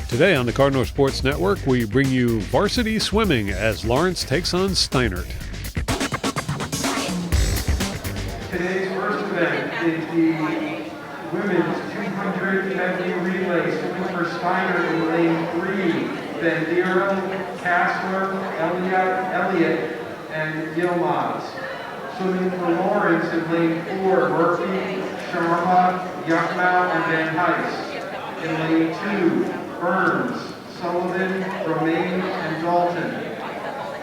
Today on the Cardinal Sports Network, we bring you varsity swimming as Lawrence takes on Steinert. Today's first event is the women's 200 medley relay, swimming for Steinert in lane 3. Bandera, Kassler, Elliott, and Yilmaz. Swimming for Lawrence in lane 4, Murphy, Sharma, Yuckmouth, and Van Heist. In lane 2, Burns, Sullivan, Romaine, and Dalton.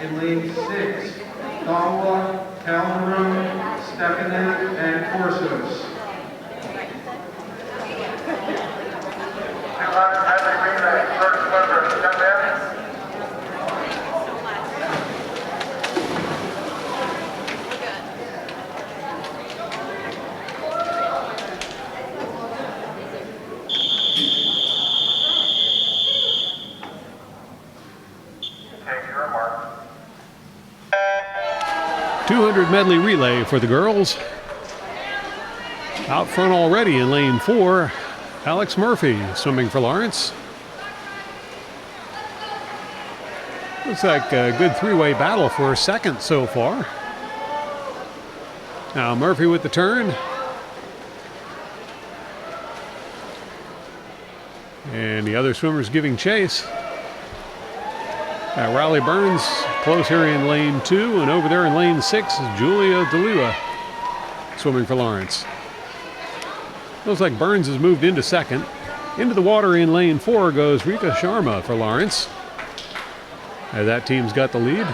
In lane 6, Dawa, Calderon, Stepanen, and Corsos. 200 medley relay, first swimmer, step in. Take your mark. 200 medley relay for the girls. Out front already in lane 4, Alex Murphy swimming for Lawrence. Looks like a good three-way battle for a second so far. Now Murphy with the turn. And the other swimmers giving chase. Riley Burns close here in lane 2, and over there in lane 6 is Julia DeLua swimming for Lawrence. Looks like Burns has moved into second. Into the water in lane 4 goes Rika Sharma for Lawrence. That team's got the lead.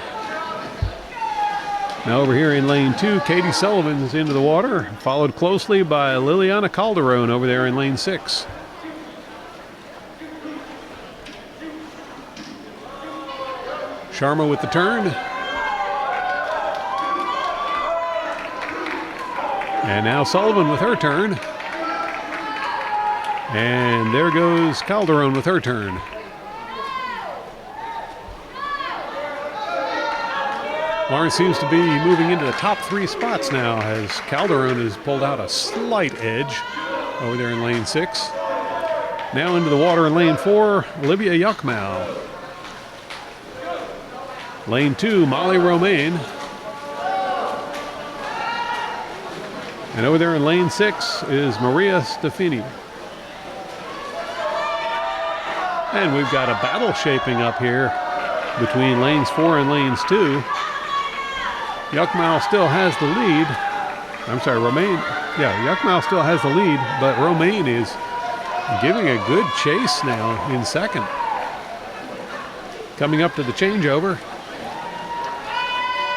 Now over here in lane 2, Katie Sullivan's into the water, followed closely by Liliana Calderon over there in lane 6. Sharma with the turn. And now Sullivan with her turn. And there goes Calderon with her turn. Lawrence seems to be moving into the top 3 spots now as Calderon has pulled out a slight edge over there in lane 6. Now into the water in lane 4, Olivia Yuckmouth. Lane 2, Molly Romaine. And over there in lane 6 is Maria Stefani. And we've got a battle shaping up here between lanes 4 and lanes 2. Yuckmouth still has the lead. I'm sorry, Romaine. Yeah, Yuckmouth still has the lead, but Romaine is giving a good chase now in second. Coming up to the changeover.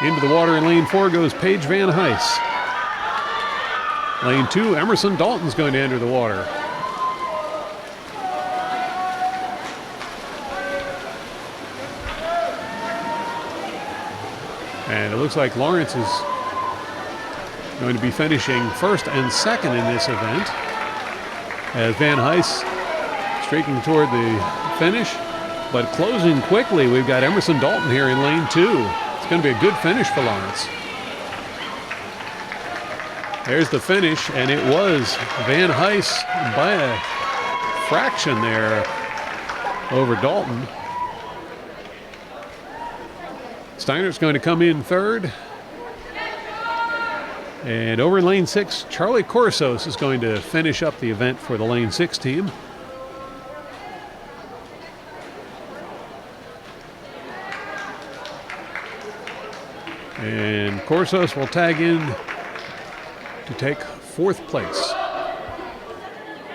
Into the water in lane 4 goes Paige Van Heist. Lane 2, Emerson Dalton's going to enter the water. And it looks like Lawrence is going to be finishing first and second in this event, as Van Heist streaking toward the finish. But closing quickly, we've got Emerson Dalton here in lane 2. It's going to be a good finish for Lawrence. There's the finish, and it was Van Heist by a fraction there over Dalton. Steinert's going to come in third. And over in lane 6, Charlie Corsos is going to finish up the event for the lane 6 team. And Corsos will tag in to take 4th place.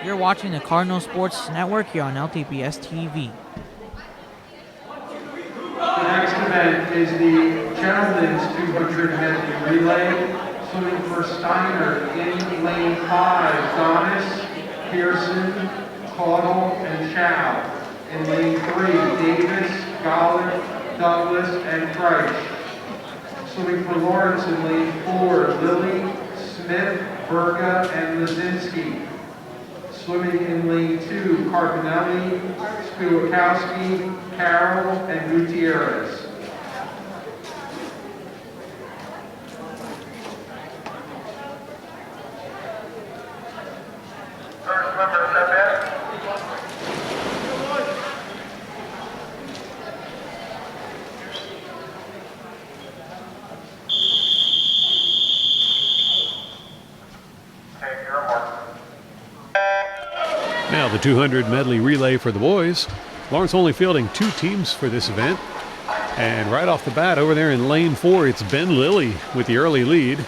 You're watching the Cardinal Sports Network here on LTBS TV. The next event is the gentlemen's 200 medley relay. Swimming for Steinert in lane 5, Donis, Pearson, Caudle, and Chow. In lane 3, Davis, Gollett, Douglas, and Kreich. Swimming for Lawrence in lane 4, Lilly, Smith, Berga, and Lazinski. Swimming in lane 2, Carbonelli, Skuakowski, Carroll, and Gutierrez. First swimmer, step in. Take your mark. Now the 200 medley relay for the boys. Lawrence only fielding 2 teams for this event. And right off the bat over there in lane 4, it's Ben Lilly with the early lead.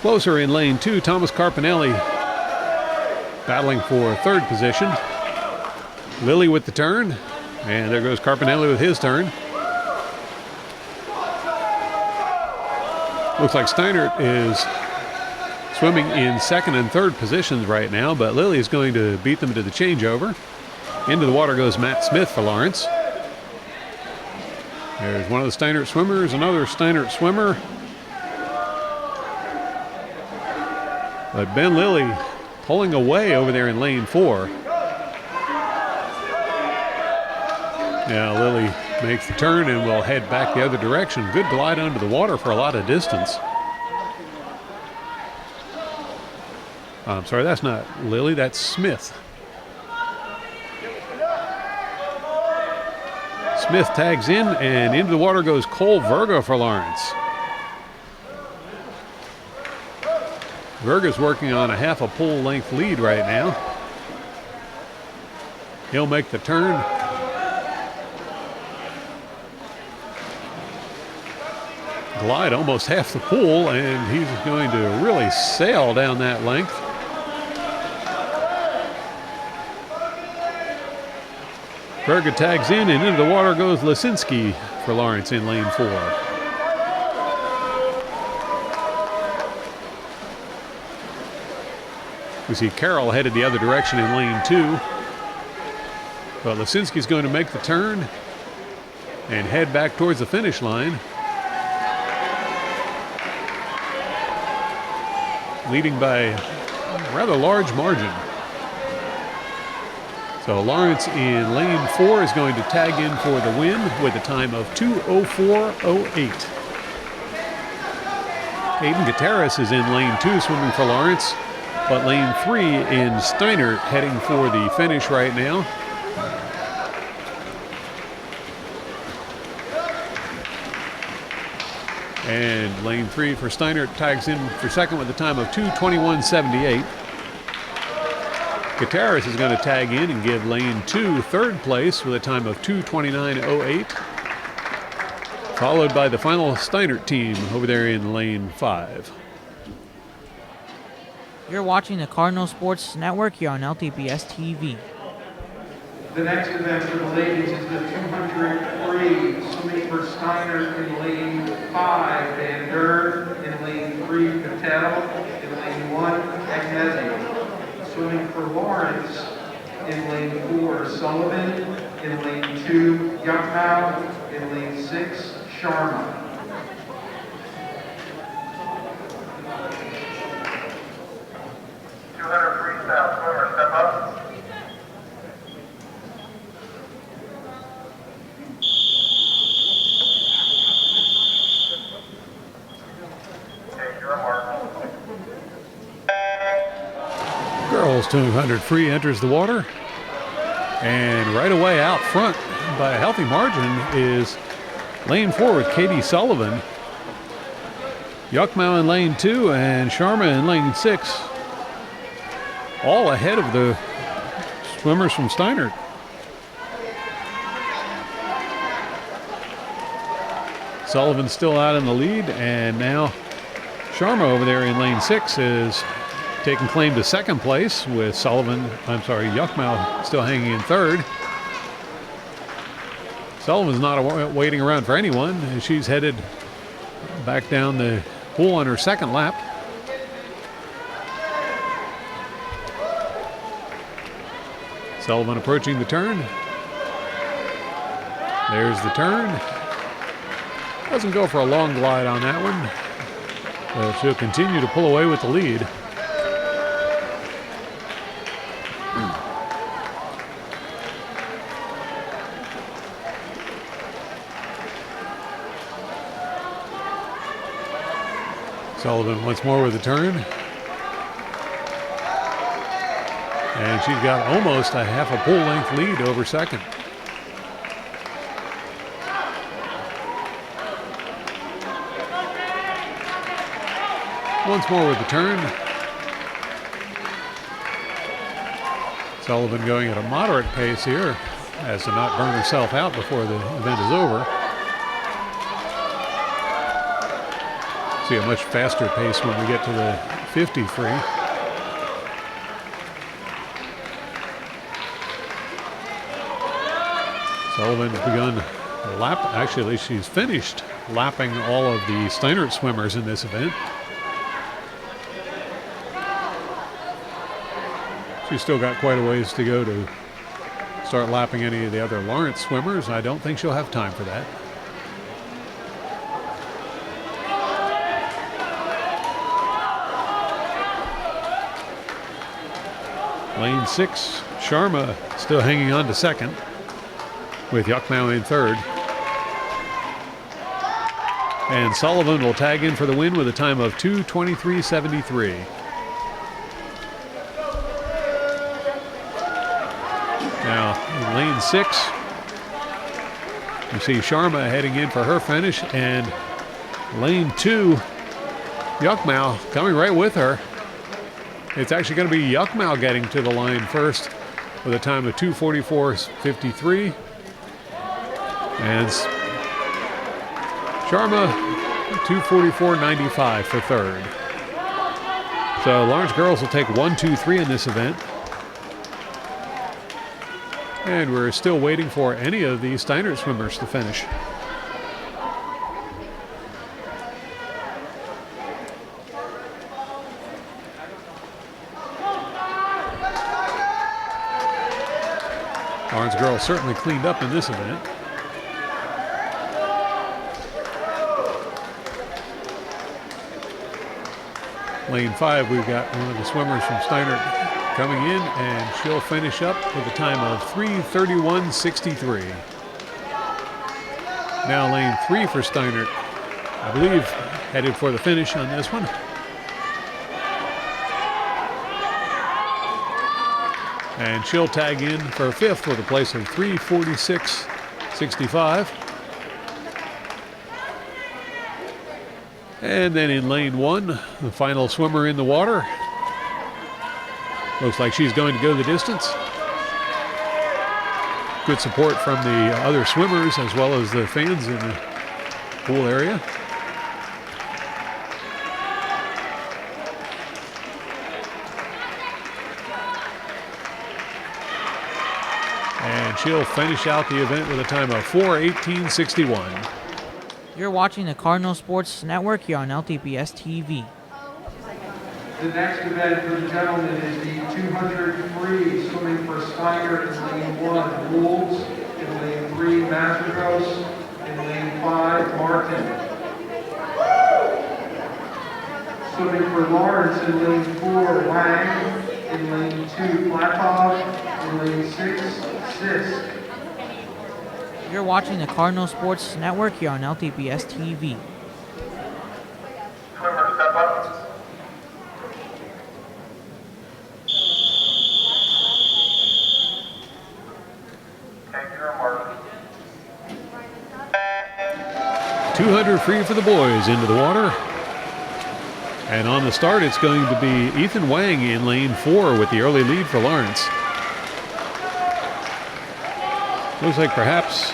Closer in lane 2, Thomas Carpinelli battling for 3rd position. Lilly with the turn, and there goes Carpinelli with his turn. Looks like Steinert is swimming in 2nd and 3rd positions right now, but Lilly is going to beat them to the changeover. Into the water goes Matt Smith for Lawrence. There's one of the Steinert swimmers, another Steinert swimmer. But Ben Lilly pulling away over there in lane 4. Now Lilly makes the turn and will head back the other direction. Good glide under the water for a lot of distance. I'm sorry, that's not Lilly, that's Smith. Smith tags in, and into the water goes Cole Verga for Lawrence. Verga's working on a half a pole length lead right now. He'll make the turn. Glide almost half the pool, and he's going to really sail down that length. Verga tags in, and into the water goes Lasinski for Lawrence in lane 4. We see Carroll headed the other direction in lane 2. But Lasinski's going to make the turn and head back towards the finish line. Leading by a rather large margin. So Lawrence in lane 4 is going to tag in for the win with a time of 2:04.08. Aiden Gutierrez is in lane 2 swimming for Lawrence, but lane 3 in Steinert heading for the finish right now. And lane 3 for Steinert tags in for second with a time of 2:21.78. Gutierrez is going to tag in and give lane 2 third place with a time of 2:29.08. Followed by the final Steinert team over there in lane 5. You're watching the Cardinal Sports Network here on LTBS TV. The next event for the ladies is the 200 free. Swimming for Steinert in lane 5, Van Der. In lane 3, Patel. In lane 1, Agnesi. Swimming for Lawrence in lane 4, Sullivan. In lane 2, Yuckmouth. In lane 6, Sharma. Freestyle swimmer, step up. Take your mark. Girls 200 free enters the water. And right away out front by a healthy margin is lane 4 with Katie Sullivan. Yuckmouth in lane 2 and Sharma in lane 6. All ahead of the swimmers from Steinert. Sullivan's still out in the lead, and now Sharma over there in lane 6 is taking claim to second place with Yuckmouth still hanging in third. Sullivan's not waiting around for anyone, and she's headed back down the pool on her second lap. Sullivan approaching the turn. There's the turn. Doesn't go for a long glide on that one. She'll continue to pull away with the lead. Sullivan once more with the turn. And she's got almost a half a full length lead over second. Once more with the turn. Sullivan going at a moderate pace here as to not burn herself out before the event is over. See a much faster pace when we get to the 50 free. Sullivan's begun actually she's finished lapping all of the Steinert swimmers in this event. She's still got quite a ways to go to start lapping any of the other Lawrence swimmers. I don't think she'll have time for that. Lane 6, Sharma still hanging on to second, with Yuckmau in third. And Sullivan will tag in for the win with a time of 2:23.73. Now, in lane 6, you see Sharma heading in for her finish, and lane 2, Yuckmau coming right with her. It's actually going to be Yuckmau getting to the line first with a time of 2:44.53. And Sharma, 2:44.95 for third. So Lawrence girls will take 1, 2, 3 in this event. And we're still waiting for any of the Steinert swimmers to finish. Lawrence girls certainly cleaned up in this event. Lane 5, we've got one of the swimmers from Steinert coming in, and she'll finish up with a time of 3:31.63. Now lane 3 for Steinert, I believe, headed for the finish on this one. And she'll tag in for fifth with a place of 3:46.65. And then in lane 1, the final swimmer in the water. Looks like she's going to go the distance. Good support from the other swimmers as well as the fans in the pool area. And she'll finish out the event with a time of 4:18.61. You're watching the Cardinal Sports Network here on LTPS TV. The next event for the gentlemen is the 200 free, swimming for Steinert in lane 1, Wolves, in lane 3, Masterhouse, in lane 5, Martin. Swimming for Lawrence in lane 4, Wang, in lane 2, Platov, in lane 6, Sisk. You're watching the Cardinal Sports Network here on LTPS TV. Swimmer, step up. Take your mark. 200 free for the boys into the water. And on the start, it's going to be Ethan Wang in lane 4 with the early lead for Lawrence. Looks like perhaps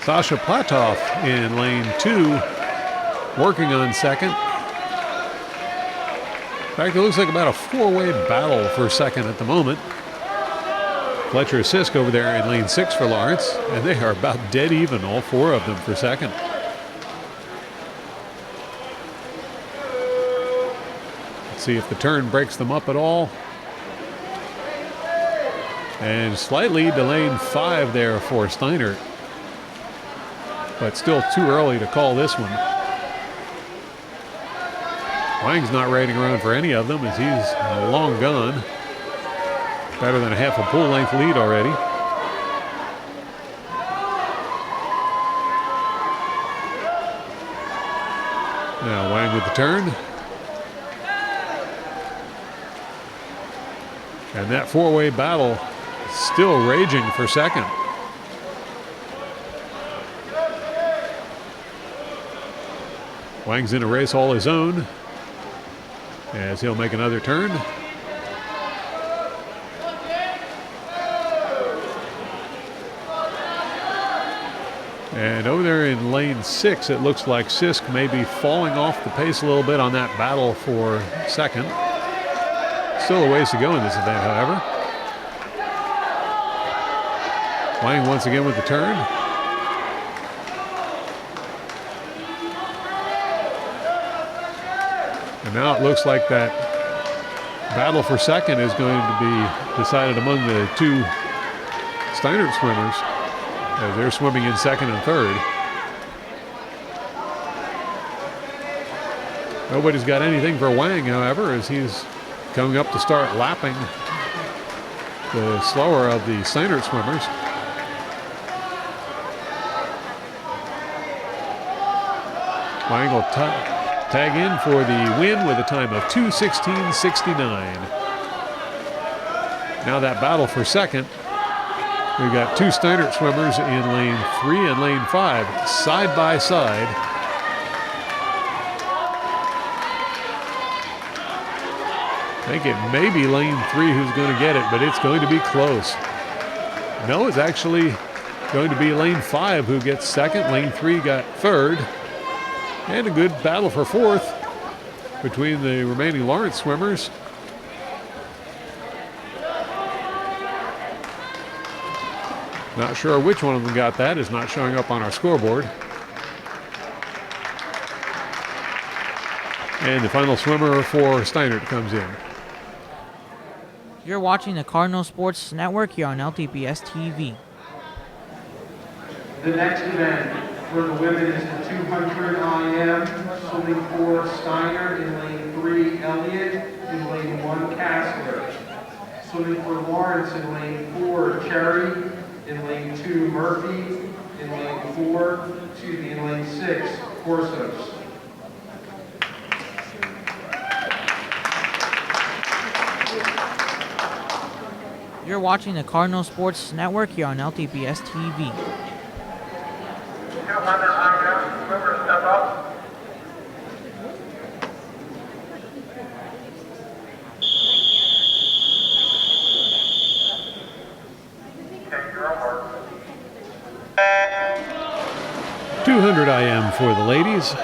Sasha Platov in lane 2 working on second. In fact, it looks like about a four-way battle for second at the moment. Fletcher Sisk over there in lane 6 for Lawrence, and they are about dead even, all four of them, for second. Let's see if the turn breaks them up at all. And slight lead to lane 5 there for Steinert, but still too early to call this one. Wang's not riding around for any of them as he's long gone. Better than a half a full length lead already. Now Wang with the turn. And that four-way battle still raging for second. Wang's in a race all his own as he'll make another turn. And over there in lane 6, it looks like Sisk may be falling off the pace a little bit on that battle for second. Still a ways to go in this event, however. Wang once again with the turn. And now it looks like that battle for second is going to be decided among the two Steinert swimmers as they're swimming in second and third. Nobody's got anything for Wang, however, as he's coming up to start lapping the slower of the Steinert swimmers. Wang will tag in for the win with a time of 2:16.69. Now that battle for second. We've got two Steinert swimmers in lane 3 and lane 5, side by side. I think it may be lane 3 who's going to get it, but it's going to be close. No, it's actually going to be lane 5 who gets second. Lane 3 got third. And a good battle for fourth between the remaining Lawrence swimmers. Not sure which one of them got that. It's not showing up on our scoreboard. And the final swimmer for Steinert comes in. You're watching the Cardinal Sports Network here on LTBS TV. The next event for the women is the 200 IM, swimming for Steinert in lane 3, Elliott, in lane 1, Kastler. Swimming for Lawrence in lane 4, Cherry, in lane 2, Murphy, in lane 4, in lane 6, Corsos. You're watching the Cardinal Sports Network here on LTBS TV. 200 IM, swimmer step up. Take your mark. 200 IM for the ladies.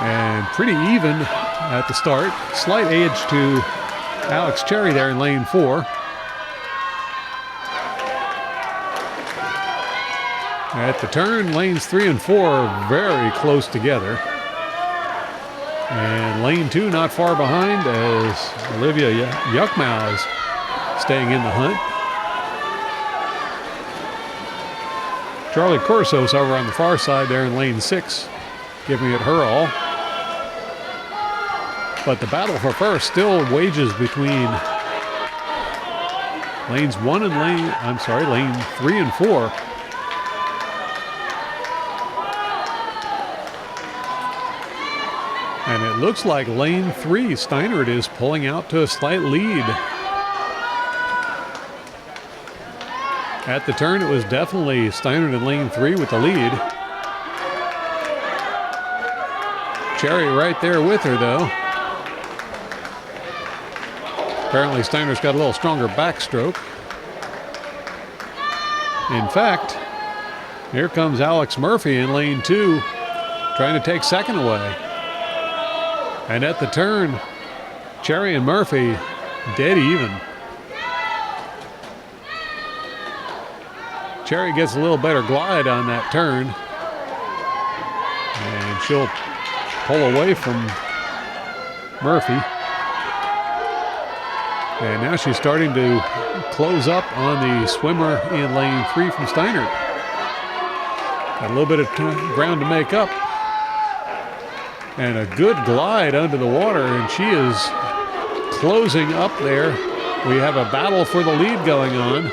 And pretty even at the start. Slight edge to Alex Cherry there in lane 4. At the turn, lanes 3 and 4 are very close together. And lane 2 not far behind as Olivia Yuckmau is staying in the hunt. Charlie Corsos over on the far side there in lane 6, giving it her all. But the battle for first still wages between lanes 1 and lane 3 and 4. And it looks like lane 3, Steinert is pulling out to a slight lead. At the turn, it was definitely Steinert in lane 3 with the lead. Cherry right there with her, though. Apparently, Steinert's got a little stronger backstroke. In fact, here comes Alex Murphy in lane 2, trying to take second away. And at the turn, Cherry and Murphy dead even. Cherry gets a little better glide on that turn. And she'll pull away from Murphy. And now she's starting to close up on the swimmer in lane 3 from Steinert. Got a little bit of ground to make up. And a good glide under the water, and she is closing up there. We have a battle for the lead going on.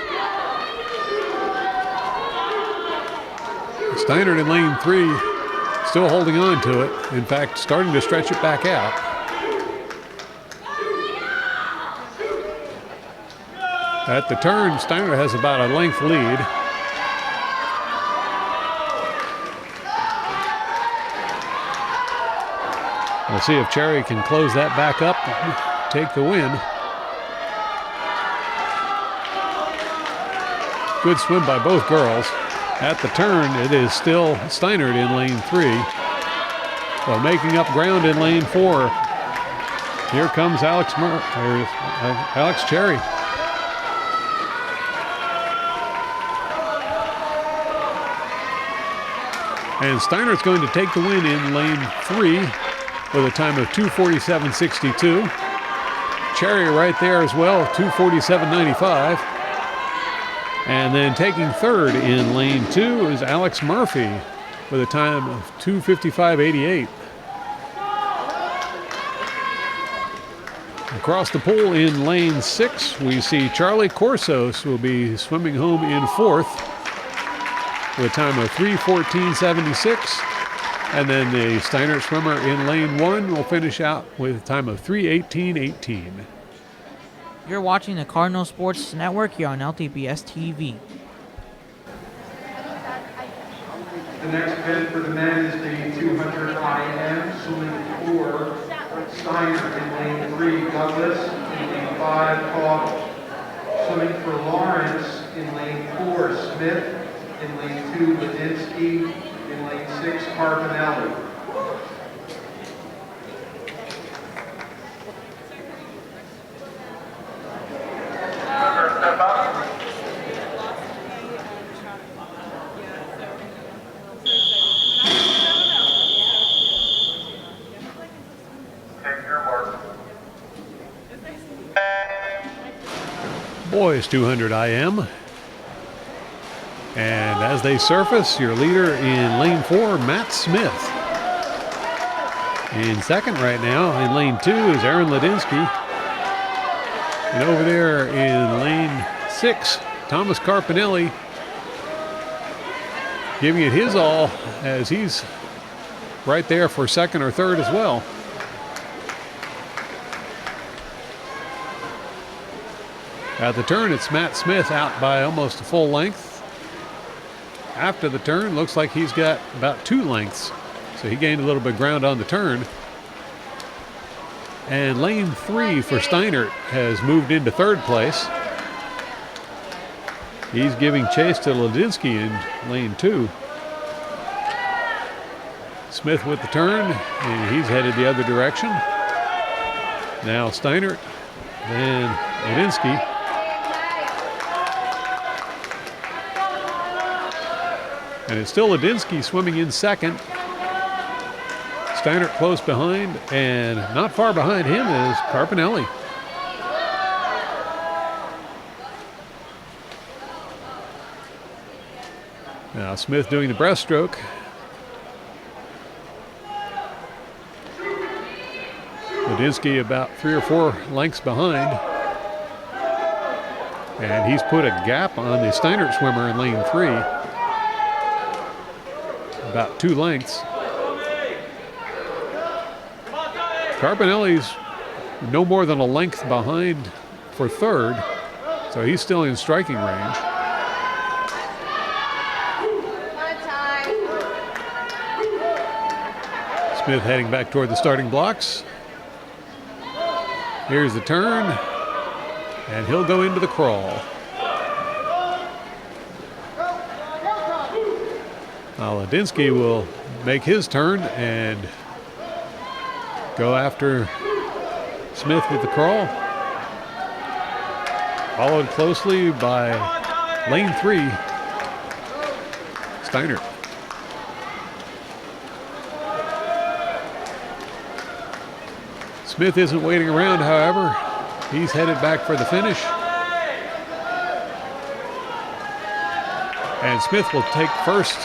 Steinert in lane 3 still holding on to it. In fact, starting to stretch it back out. At the turn, Steinert has about a length lead. We'll see if Cherry can close that back up and take the win. Good swim by both girls. At the turn, it is still Steinert in lane 3. Well, making up ground in lane 4. Here comes Alex Cherry. And Steinert's going to take the win in lane 3 with a time of 2:47.62. Cherry right there as well, 2:47.95. And then taking third in lane 2 is Alex Murphy with a time of 2:55.88. Across the pool in lane 6, we see Charlie Corsos will be swimming home in 4th with a time of 3:14.76. And then the Steinert swimmer in lane 1 will finish out with a time of 3:18.18. You're watching the Cardinal Sports Network here on LTBS TV. The next event for the men is the 200 IM, swimming 4. Steinert in lane 3, Douglas in lane 5, Koch. Swimming for Lawrence in lane 4, Smith in lane 2, Ladinsky in lane 6, Carbonelli. Step up. Take your mark. Boys 200 IM. And as they surface, your leader in lane 4, Matt Smith. In second right now, in lane 2, is Aaron Ladinsky. And over there in lane 6, Thomas Carpinelli giving it his all as he's right there for second or third as well. At the turn, it's Matt Smith out by almost a full length. After the turn, looks like he's got about 2 lengths. So he gained a little bit of ground on the turn. And lane 3 for Steinert has moved into third place. He's giving chase to Ladinsky in lane 2. Smith with the turn, and he's headed the other direction. Now Steinert, then Ladinsky. And it's still Ladinsky swimming in second. Steinert close behind, and not far behind him is Carpinelli. Now Smith doing the breaststroke. Ladinsky about 3 or 4 lengths behind. And he's put a gap on the Steinert swimmer in lane 3. About 2 lengths. Carpinelli's no more than a length behind for third, so he's still in striking range. Smith heading back toward the starting blocks. Here's the turn, and he'll go into the crawl. Now Ladinsky will make his turn and go after Smith with the crawl. Followed closely by lane 3, Steinert. Smith isn't waiting around, however. He's headed back for the finish. And Smith will take first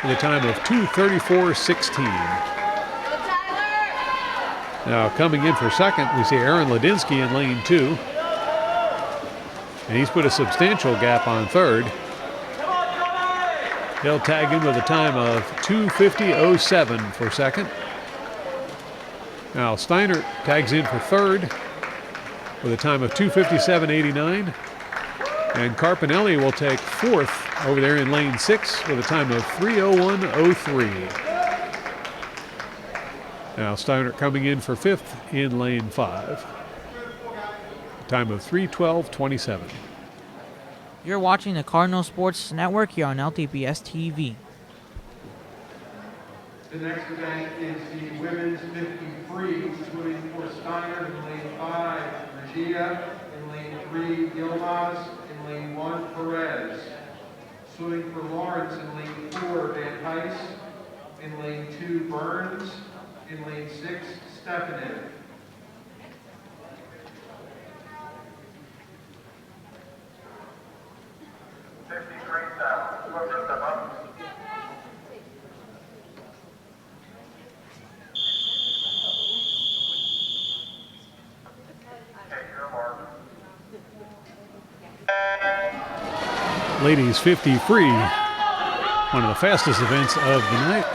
with a time of 2:34.16. Now coming in for second, we see Aaron Ladinsky in lane 2. And he's put a substantial gap on third. He'll tag in with a time of 2:50.07 for second. Now Steinert tags in for third with a time of 2:57.89. And Carpinelli will take fourth over there in lane 6 with a time of 3:01.03. Now Steinert coming in for fifth in lane 5. Time of 3:12.27. You're watching the Cardinal Sports Network here on LTBS TV. The next event is the women's 50 free, swimming for Steinert in lane 5, Regia in lane 3, Yilmaz in lane 1, Perez. Swimming for Lawrence in lane 4, Van Heist in lane 2, Burns in lane 6, Stefanin. Freestyle. Whoever step up. Take your mark. Ladies 50 free, one of the fastest events of the night.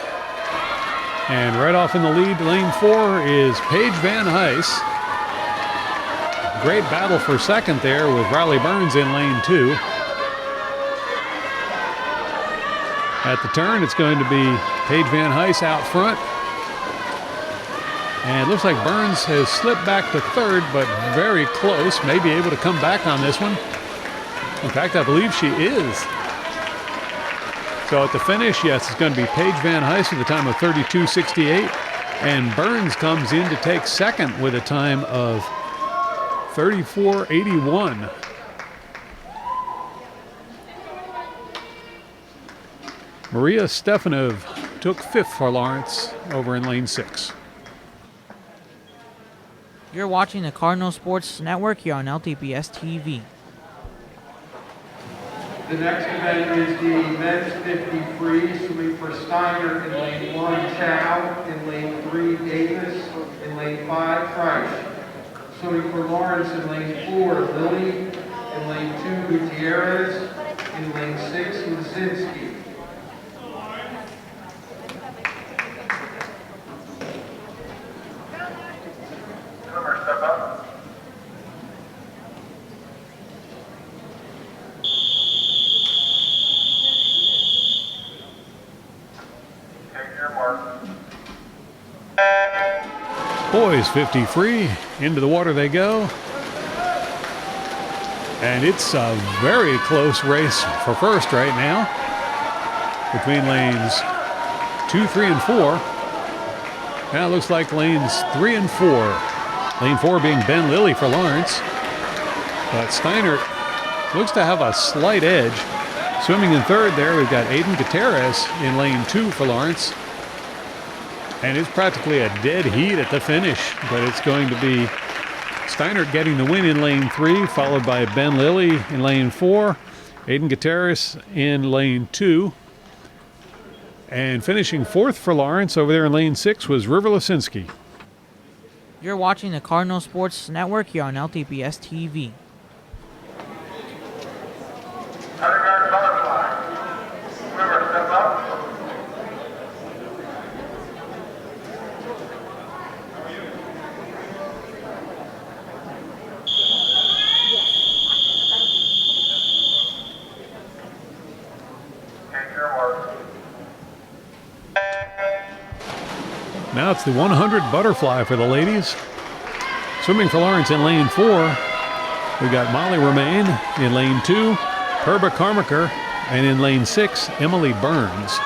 And right off in the lead, lane 4 is Paige Van Heist. Great battle for second there with Riley Burns in lane 2. At the turn, it's going to be Paige Van Heist out front. And it looks like Burns has slipped back to third, but very close. May be able to come back on this one. In fact, I believe she is. So at the finish, yes, it's going to be Paige Van Heist with a time of 32.68. And Burns comes in to take second with a time of 34.81. Maria Stefanov took fifth for Lawrence over in lane 6. You're watching the Cardinal Sports Network here on LTBS TV. The next event is the men's 50 free, swimming for Steinert in lane 1, Chow, in lane 3, Davis, in lane 5, Freisch. Swimming for Lawrence in lane 4, Lilly, in lane 2, Gutierrez, in lane 6, Lazinski. Whoever step up. Take your mark. Boys 50 free, into the water they go. And it's a very close race for first right now between lanes 2, 3, and 4. Now it looks like lanes 3 and 4. Lane 4 being Ben Lilly for Lawrence. But Steinert looks to have a slight edge. Swimming in third there, we've got Aiden Gutierrez in lane 2 for Lawrence. And it's practically a dead heat at the finish, but it's going to be Steinert getting the win in lane 3, followed by Ben Lilly in lane 4, Aiden Gutierrez in lane 2. And finishing fourth for Lawrence over there in lane 6 was River Lasinski. You're watching the Cardinal Sports Network here on LTBS TV. Underguard butterfly. Whoever step up. Take your mark. Now it's the 100 butterfly for the ladies. Swimming for Lawrence in lane 4, we've got Molly Romaine in lane 2, Herba Carmichael, and in lane 6, Emily Burns.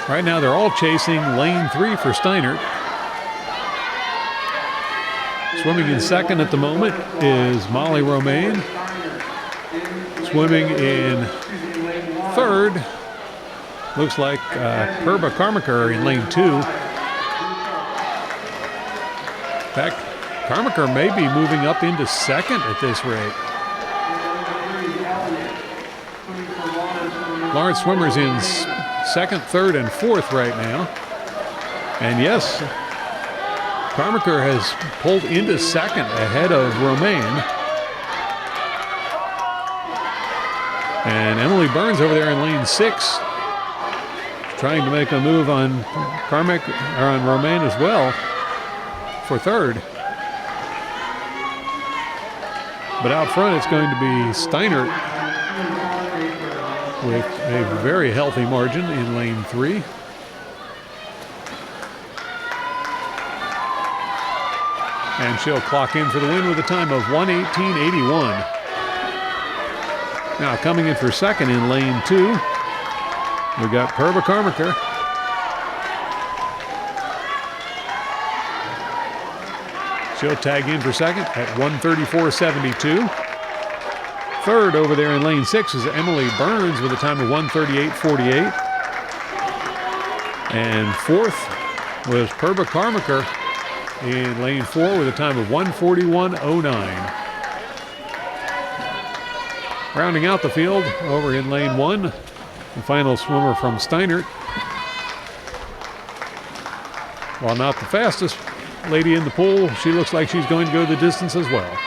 Right now they're all chasing lane 3 for Steinert. Swimming in second at the moment is Molly Romaine. Swimming in third, looks like Herba Carmichael in lane 2. In fact, Carmichael may be moving up into second at this rate. Lawrence swimmers in second, third, and fourth right now. And yes, Carmichael has pulled into second ahead of Romaine. And Emily Burns over there in lane 6, trying to make a move on Carmichael or on Romaine as well for third. But out front, it's going to be Steinert with a very healthy margin in lane 3. And she'll clock in for the win with a time of 1:18.81. Now coming in for second in lane 2, we got Perba Carmichael. She'll tag in for second at 1:34.72. Third over there in lane 6 is Emily Burns with a time of 1:38.48. And fourth was Perba Carmichael in lane 4 with a time of 1:41.09. Rounding out the field over in lane 1, the final swimmer from Steinert. While not the fastest lady in the pool, she looks like she's going to go the distance as well.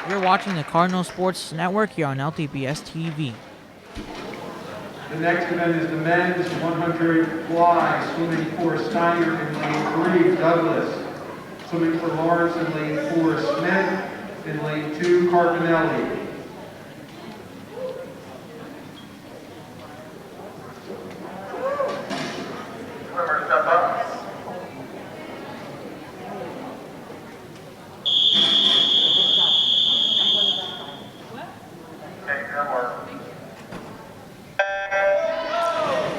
You're watching the Cardinal Sports Network here on LTBS TV. The next event is the men's 100 fly, swimming for Steinert in lane 3, Douglas. Swimming for Lawrence in lane 4, Smith. In lane 2, Carpinelli. Swimmer, step up. Take your mark.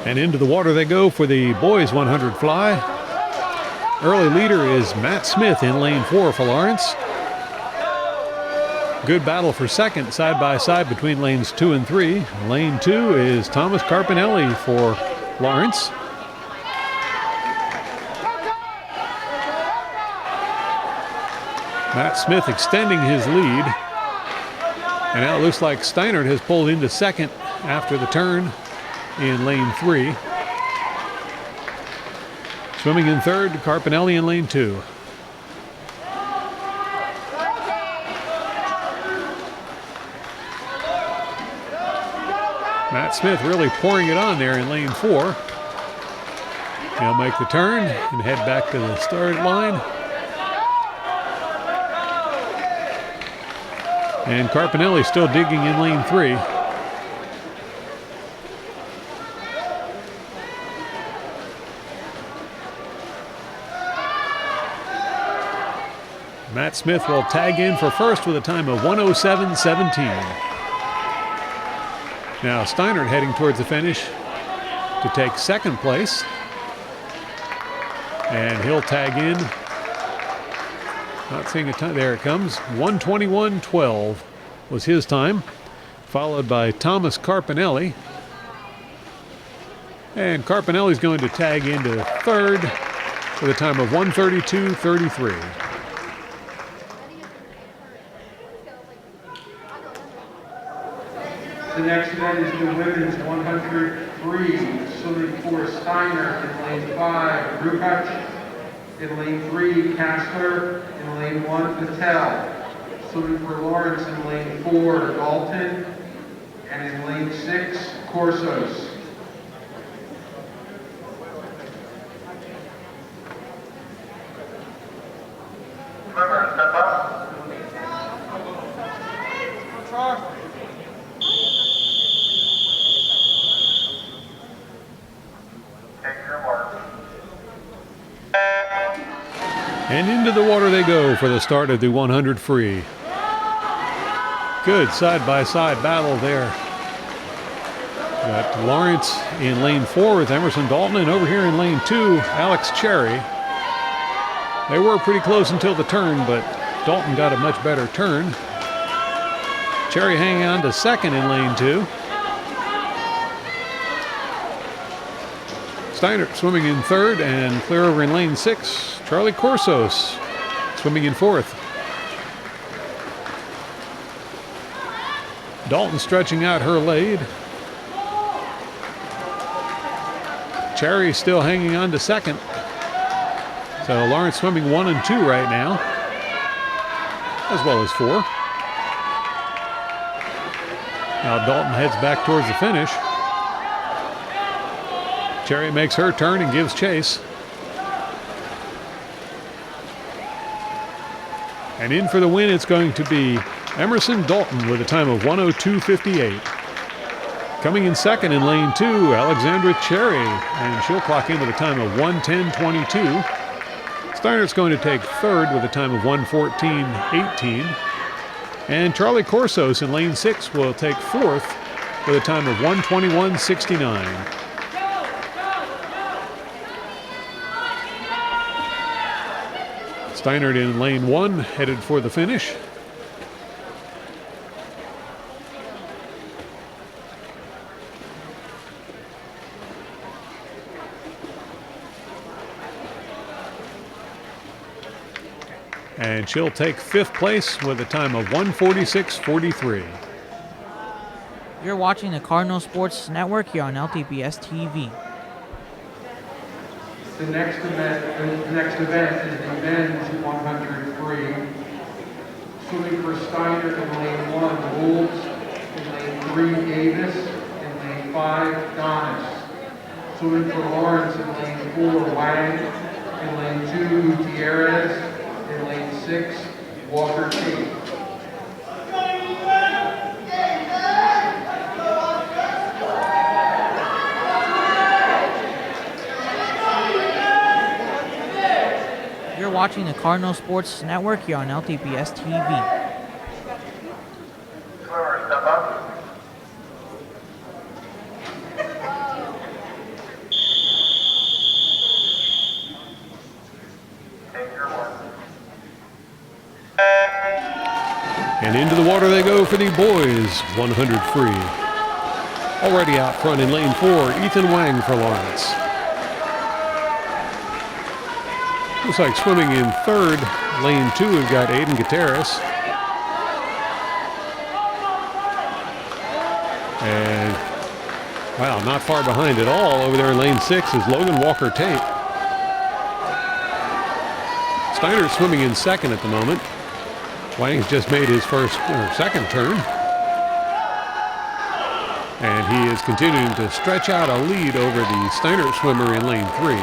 And into the water they go for the boys 100 fly. Early leader is Matt Smith in lane 4 for Lawrence. Good battle for second, side by side between lanes 2 and 3. Lane 2 is Thomas Carpinelli for Lawrence. Matt Smith extending his lead. And now it looks like Steinert has pulled into second after the turn in lane 3. Swimming in third, Carpinelli in lane 2. Matt Smith really pouring it on there in lane 4. He'll make the turn and head back to the start line. And Carpinelli still digging in lane 3. Matt Smith will tag in for first with a time of 1:07.17. Now Steinert heading towards the finish to take second place. And he'll tag in. Not seeing a time. There it comes. 1:21.12 was his time, followed by Thomas Carpinelli. And Carpinelli's going to tag into third with a time of 1:32.33. The next event is the women's 100 free, swimming for Steinert in lane 5, Rukach. In lane 3, Kastler. In lane 1, Patel. Swimming for Lawrence in lane 4, Dalton. And in lane 6, Corsos. Swimmer, step up. Take your mark. And into the water they go for the start of the 100 free. Good side-by-side battle there. Got Lawrence in lane 4 with Emerson Dalton, and over here in lane 2, Alex Cherry. They were pretty close until the turn, but Dalton got a much better turn. Cherry hanging on to second in lane 2. Steinert swimming in third, and clear over in lane 6, Charlie Corsos swimming in fourth. Dalton stretching out her lead. Cherry still hanging on to second. So Lawrence swimming 1 and 2 right now, as well as 4. Now Dalton heads back towards the finish. Cherry makes her turn and gives chase. And in for the win, it's going to be Emerson Dalton with a time of 1:02.58. Coming in second in lane 2, Alexandra Cherry, and she'll clock in with a time of 1:10.22. Steinert's going to take third with a time of 1:14.18. And Charlie Corsos in lane 6 will take fourth with a time of 1:21.69. Steinert in lane 1, headed for the finish. And she'll take 5th place with a time of 1:46.43. You're watching the Cardinal Sports Network here on LTBS TV. The next event is the men's 100 free. Swimming for Steinert in lane 1, Wolves. In lane 3, Davis. In lane 5, Donis. Swimming for Lawrence in lane 4, Wang. In lane 2, Gutierrez. In lane 6, Walker Tate. You're watching the Cardinal Sports Network here on LTBS TV. Swimmer, step up. Take your mark. And into the water they go for the boys 100 free. Already out front in lane 4, Ethan Wang for Lawrence. Looks like swimming in third, lane 2, we've got Aiden Gutierrez. And, wow, not far behind at all. Over there in lane 6 is Logan Walker Tate. Steinert's swimming in second at the moment. Wang's just made his second turn. And he is continuing to stretch out a lead over the Steinert swimmer in lane 3.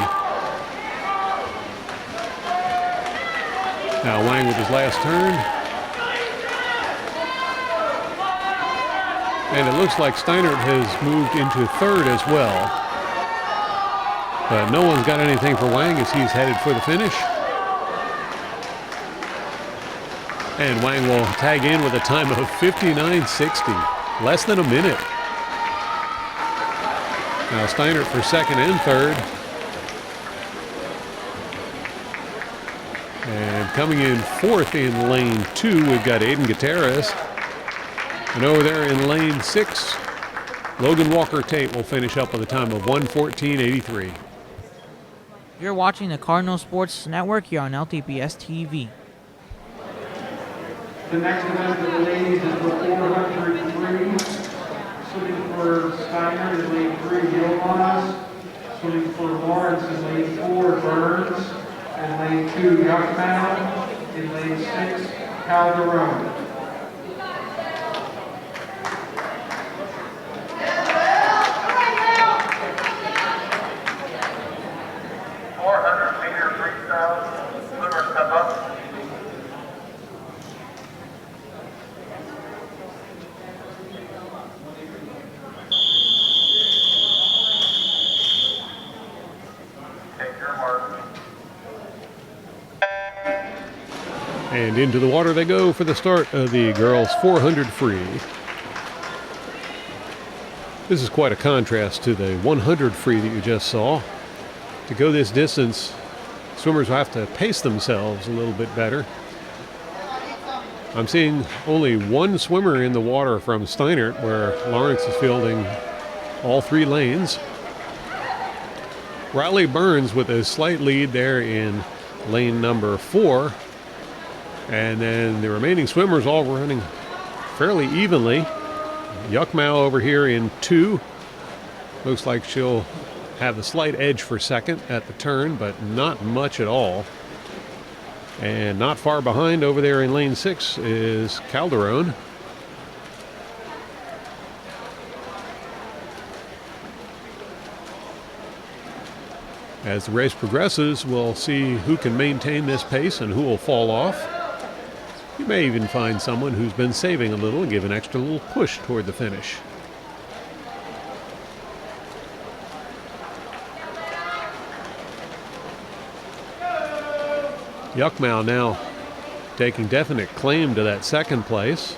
Now Wang with his last turn. And it looks like Steinert has moved into third as well. But no one's got anything for Wang as he's headed for the finish. And Wang will tag in with a time of 59.60, less than a minute. Now Steinert for second and third. And coming in fourth in lane 2, we've got Aiden Gutierrez. And over there in lane 6, Logan Walker Tate will finish up with a time of 1:14.83. You're watching the Cardinal Sports Network here on LTBS TV. The next event for the ladies is the 400 free. Swimming for Steinert in lane 3, Yilmaz. Swimming for Lawrence in lane 4, Burns. In lane 2, Yuckman. In lane 6, Calderon. Meter freestyle. Swimmer, step up. Take your mark. And into the water they go for the start of the girls 400 free. This is quite a contrast to the 100 free that you just saw. To go this distance, swimmers will have to pace themselves a little bit better. I'm seeing only one swimmer in the water from Steinert, where Lawrence is fielding all 3 lanes. Riley Burns with a slight lead there in lane number 4. And then the remaining swimmers all running fairly evenly. Yuckmau over here in 2. Looks like she'll have the slight edge for second at the turn, but not much at all. And not far behind over there in lane 6 is Calderon. As the race progresses, we'll see who can maintain this pace and who will fall off. You may even find someone who's been saving a little and give an extra little push toward the finish. Yuckmau now taking definite claim to that second place.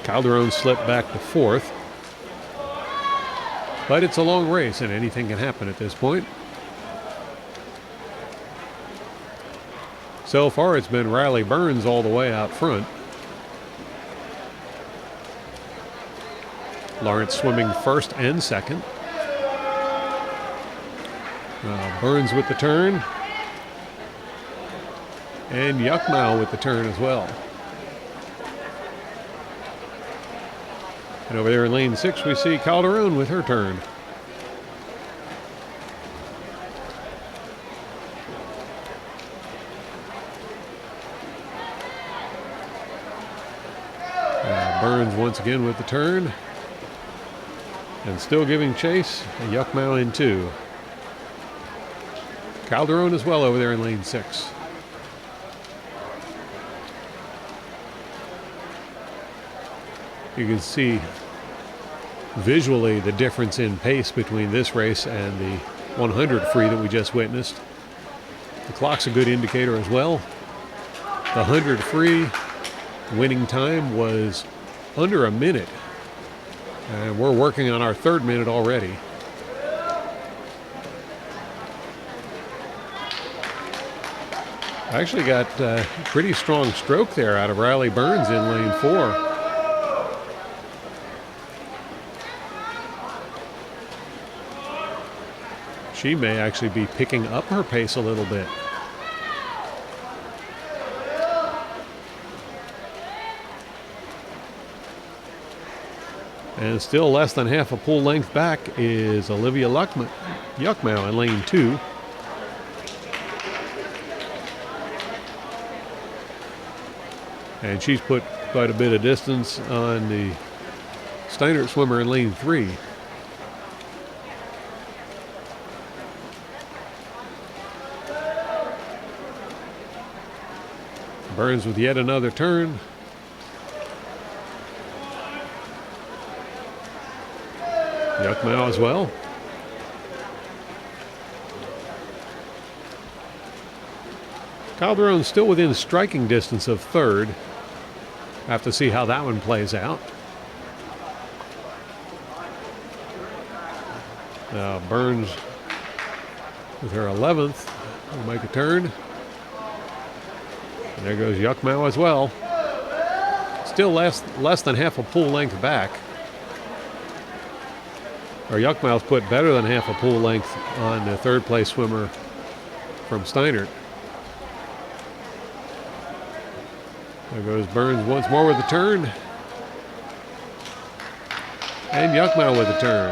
Calderon slipped back to 4th. But it's a long race and anything can happen at this point. So far it's been Riley Burns all the way out front. Lawrence swimming first and second. Burns with the turn. And Yuckmau with the turn as well. And over there in lane 6 we see Calderon with her turn. Burns once again with the turn. And still giving chase. Yuckmau in 2. Calderon as well over there in lane 6. You can see visually the difference in pace between this race and the 100 free that we just witnessed. The clock's a good indicator as well. The 100 free winning time was under a minute. And we're working on our 3rd minute already. I actually got a pretty strong stroke there out of Riley Burns in lane 4. She may actually be picking up her pace a little bit. And still less than half a pool length back is Olivia Yuckmau in lane 2. And she's put quite a bit of distance on the Steinert swimmer in lane 3. Burns with yet another turn. Yuckmau as well. Calderon still within striking distance of 3rd. Have to see how that one plays out. Now Burns with her 11th will make a turn. And there goes Yuckmau as well. Still less than half a pool length back. Or Yuckmau's put better than half a pool length on the 3rd place swimmer from Steinert. There goes Burns once more with the turn. And Yuckmau with the turn.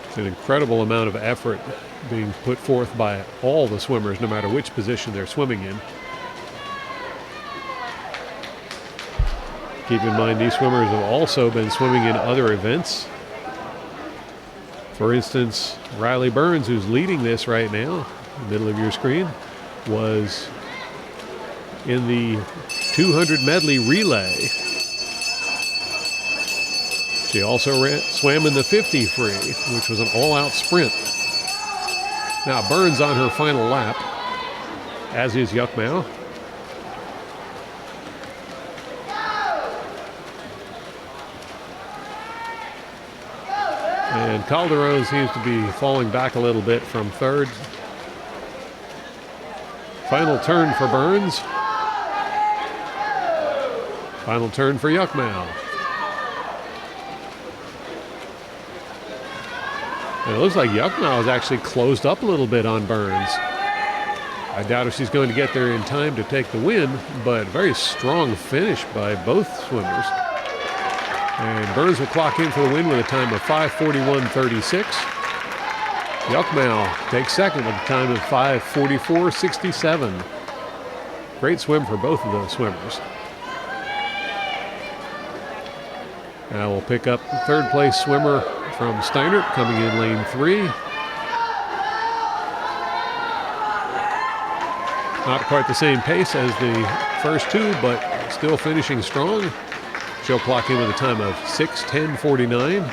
It's an incredible amount of effort being put forth by all the swimmers, no matter which position they're swimming in. Keep in mind, these swimmers have also been swimming in other events. For instance, Riley Burns, who's leading this right now, in the middle of your screen, was in the 200 medley relay. She also swam in the 50 free, which was an all-out sprint. Now Burns on her final lap, as is Yuckmau. And Calderon seems to be falling back a little bit from 3rd. Final turn for Burns. Final turn for Yuckmau. And it looks like Yuckmau has actually closed up a little bit on Burns. I doubt if she's going to get there in time to take the win, but very strong finish by both swimmers. And Burns will clock in for the win with a time of 5:41.36. Yuckmau takes second with a time of 5:44.67. Great swim for both of those swimmers. Now we'll pick up the third place swimmer from Steinert coming in lane 3. Not quite the same pace as the first two, but still finishing strong. She'll clock in with a time of 6:10.49.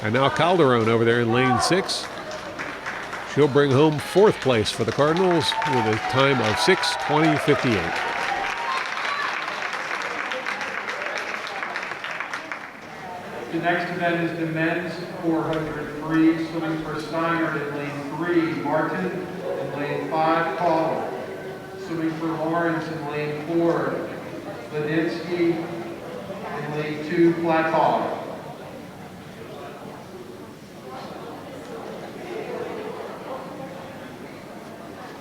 And now Calderon over there in lane 6. She'll bring home fourth place for the Cardinals with a time of 6:20.58. The next event is the men's 400 free, swimming for Steinert in lane 3, Martin in lane 5, Call. Swimming for Lawrence in lane 4, Ladinsky in lane 2, Platov.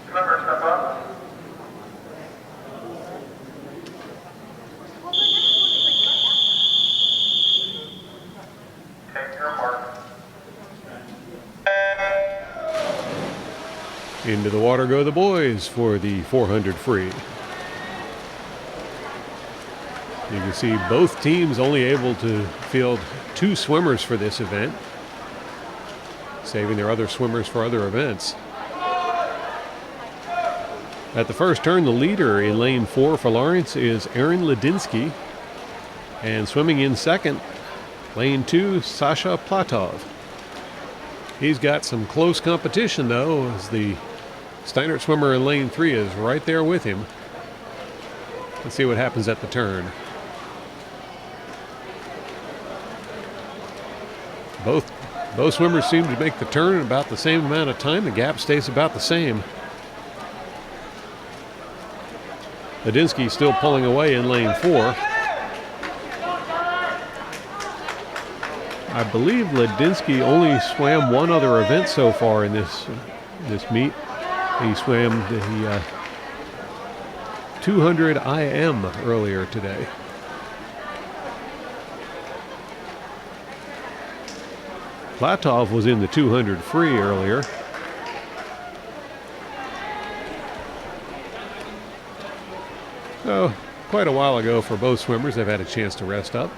Swimmer, step up. Take your mark. Into the water go the boys for the 400 free. You can see both teams only able to field 2 swimmers for this event, saving their other swimmers for other events. At the first turn, the leader in lane 4 for Lawrence is Aaron Ladinsky, and swimming in second, lane 2, Sasha Platov. He's got some close competition though, as the Steinert swimmer in lane 3 is right there with him. Let's see what happens at the turn. Both swimmers seem to make the turn in about the same amount of time. The gap stays about the same. Ladinsky still pulling away in lane 4. I believe Ladinsky only swam one other event so far in this meet. He swam the 200 IM earlier today. Platov was in the 200 free earlier. So, quite a while ago for both swimmers, they've had a chance to rest up.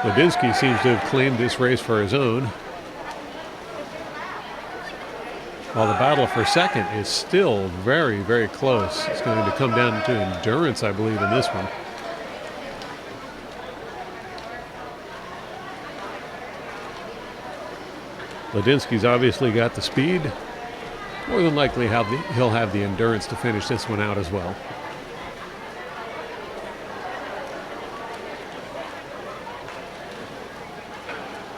Ladinsky seems to have claimed this race for his own, while the battle for second is still very, very close. It's going to come down to endurance, I believe, in this one. Ladinsky's obviously got the speed. More than likely he'll have the endurance to finish this one out as well.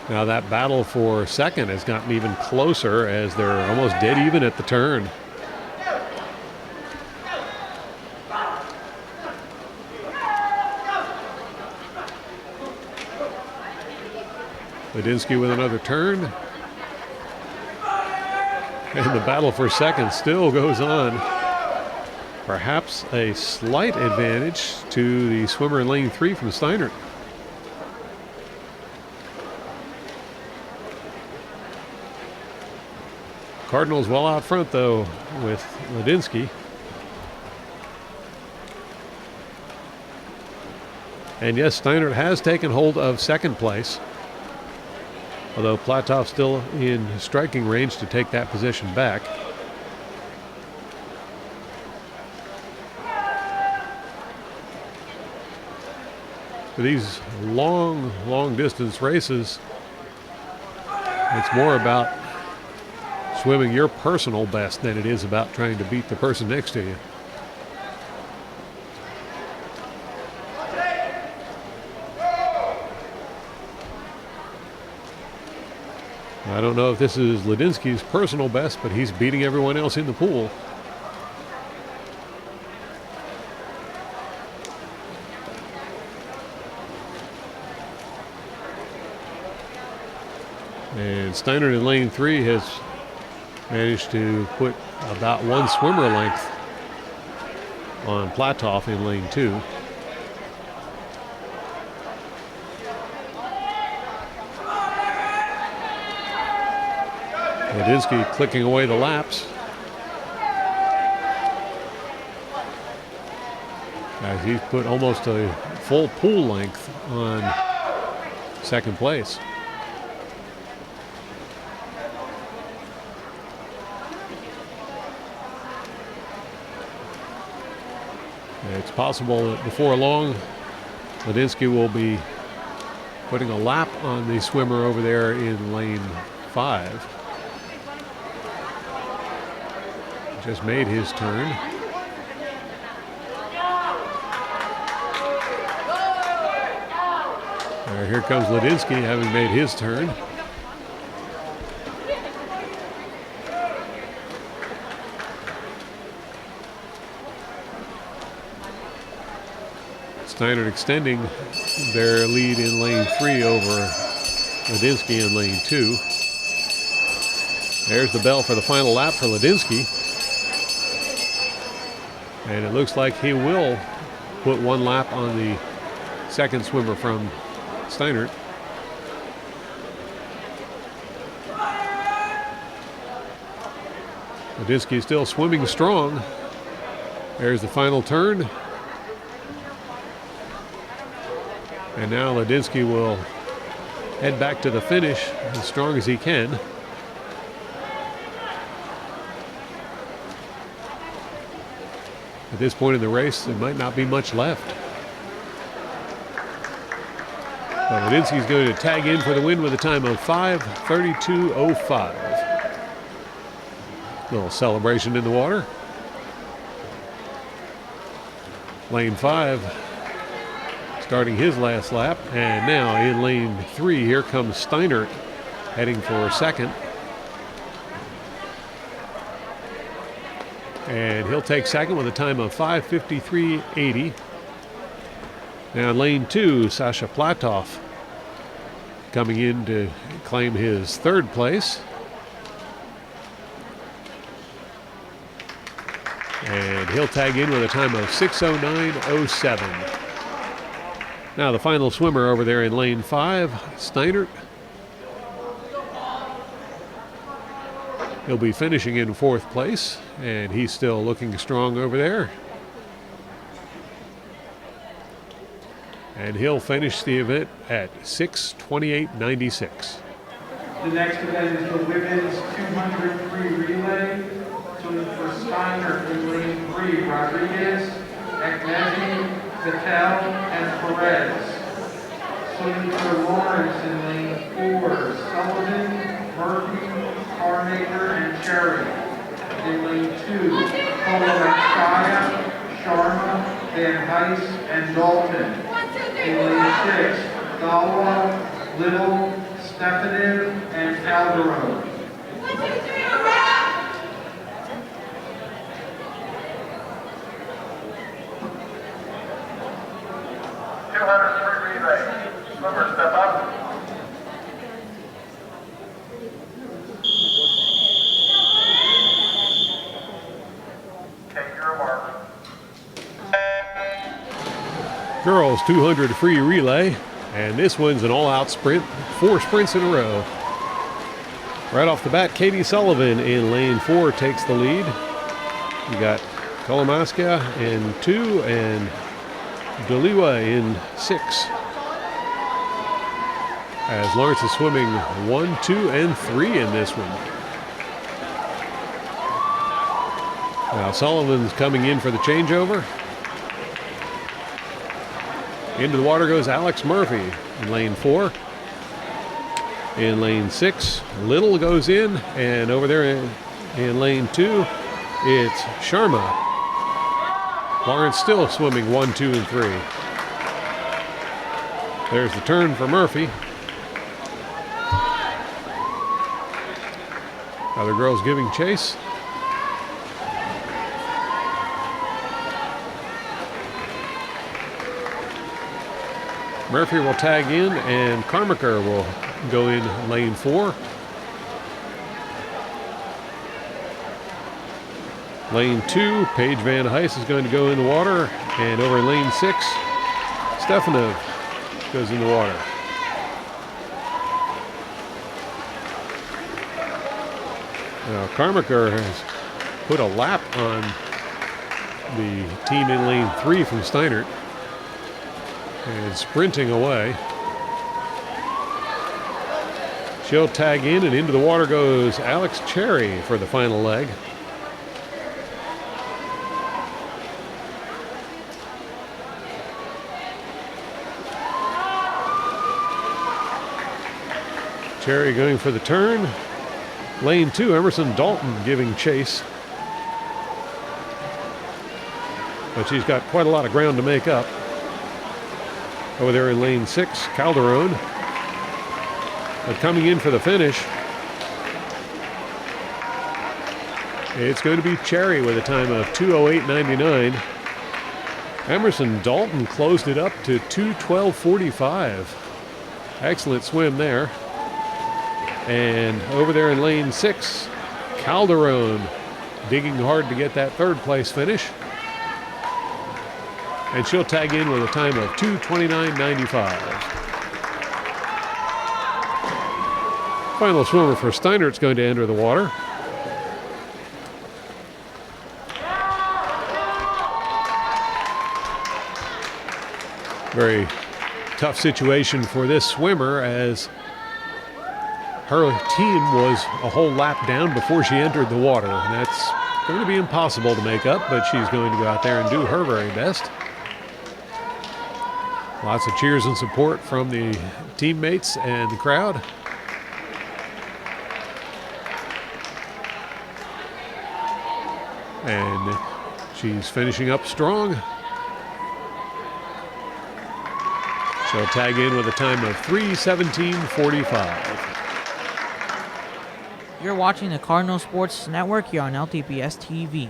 Now that battle for second has gotten even closer as they're almost dead even at the turn. Ladinsky with another turn. And the battle for second still goes on. Perhaps a slight advantage to the swimmer in lane 3 from Steinert. Cardinals well out front, though, with Ladinsky. And yes, Steinert has taken hold of second place, although Platov still in striking range to take that position back. For these long distance races, it's more about swimming your personal best than it is about trying to beat the person next to you. I don't know if this is Ladinsky's personal best, but he's beating everyone else in the pool. And Steinert in lane 3 has managed to put about one swimmer length on Platoff in lane 2. Ladinsky clicking away the laps as he's put almost a full pool length on second place. It's possible that before long, Ladinsky will be putting a lap on the swimmer over there in lane 5. Just made his turn. Here comes Ladinsky having made his turn. Steinert extending their lead in lane 3 over Ladinsky in lane 2. There's the bell for the final lap for Ladinsky. And it looks like he will put one lap on the second swimmer from Steinert. Ladinsky still swimming strong. There's the final turn. And now Ladinsky will head back to the finish as strong as he can. At this point in the race, there might not be much left. But Ladinsky's going to tag in for the win with a time of 5:32.05. Little celebration in the water. Lane 5 starting his last lap. And now in lane 3, here comes Steinert heading for second. And he'll take second with a time of 5:53.80. Now in lane 2, Sasha Platoff coming in to claim his third place. And he'll tag in with a time of 6:09.07. Now the final swimmer over there in lane 5, Steinert. He'll be finishing in fourth place, and he's still looking strong over there. And he'll finish the event at 6:28.96. The next event is the women's 200 free relay. Swimming for Steinert in lane 3, Rodriguez, Agnesi, Patel, and Perez. Swimming for Lawrence in lane 4, Sullivan, Murphy, Carmaker, and Cherry. In lane 2, Kolomatskaya, Sharma, Van Heist, and Dalton. In lane 6, Galwa, Little, Stefanev, and Calderon. 200 free relay. Swimmer, step up. Take your mark. Girls 200 free relay, and this one's an all-out sprint, 4 sprints in a row. Right off the bat, Katie Sullivan in lane 4 takes the lead. You got Kolomaska in 2 and Doliwa in 6. As Lawrence is swimming 1, 2, and 3 in this one. Now Sullivan's coming in for the changeover. Into the water goes Alex Murphy in lane 4. In lane 6, Little goes in, and over there in lane 2, it's Sharma. Lawrence still swimming 1, 2, and 3. There's the turn for Murphy. Other girls giving chase. Murphy will tag in, and Carmaker will go in lane 4. Lane 2, Paige Van Heist is going to go in the water. And over in lane 6, Stefanov goes in the water. Now, Carmaker has put a lap on the team in lane 3 from Steinert and sprinting away. She'll tag in, and into the water goes Alex Cherry for the final leg. Cherry going for the turn. Lane 2, Emerson Dalton giving chase. But she's got quite a lot of ground to make up. Over there in lane 6, Calderon. But coming in for the finish, it's going to be Cherry with a time of 2:08.99. Emerson Dalton closed it up to 2:12.45. Excellent swim there. And over there in lane 6, Calderon digging hard to get that third place finish. And she'll tag in with a time of 2:29.95. Final swimmer for Steinert's going to enter the water. Very tough situation for this swimmer, as her team was a whole lap down before she entered the water, and that's going to be impossible to make up, but she's going to go out there and do her very best. Lots of cheers and support from the teammates and the crowd. And she's finishing up strong. She'll tag in with a time of 3:17.45. You're watching the Cardinal Sports Network here on LTPS TV.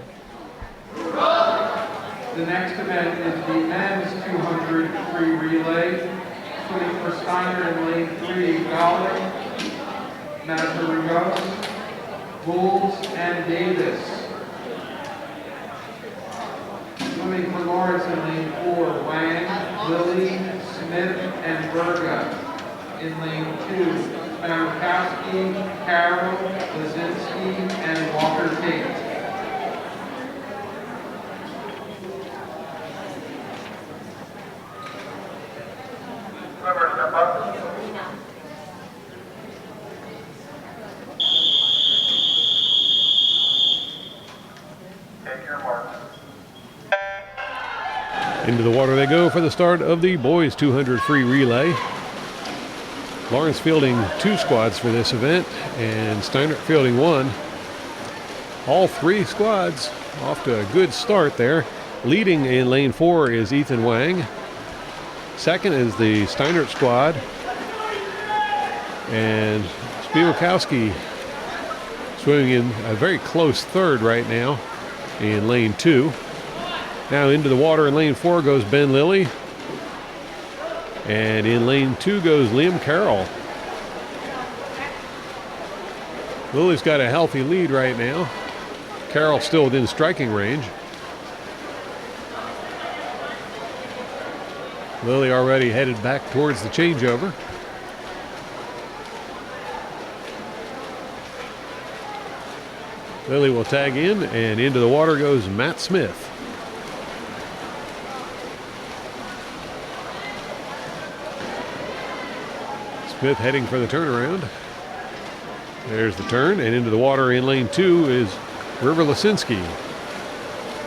The next event is the men's 200 free relay. Swimming for Steinert in lane 3, Galley, Mazarugos, Bulls, and Davis. Swimming for Lawrence in lane 4, Wang, Lilly, Smith, and Berga. In lane 2, Spanakowski, Carroll, Lazinski, and Walker Tate. Swimmer, step up. Take your mark. Into the water they go for the start of the boys 200 free relay. Lawrence fielding 2 squads for this event, and Steinert fielding 1. All 3 squads off to a good start there. Leading in lane 4 is Ethan Wang. Second is the Steinert squad. And Spielkowski swimming in a very close third right now in lane 2. Now into the water in lane 4 goes Ben Lilly. And in lane 2 goes Liam Carroll. Lilly's got a healthy lead right now. Carroll still within striking range. Lilly already headed back towards the changeover. Lilly will tag in, and into the water goes Matt Smith. Smith heading for the turnaround. There's the turn, and into the water in lane 2 is River Lasinski.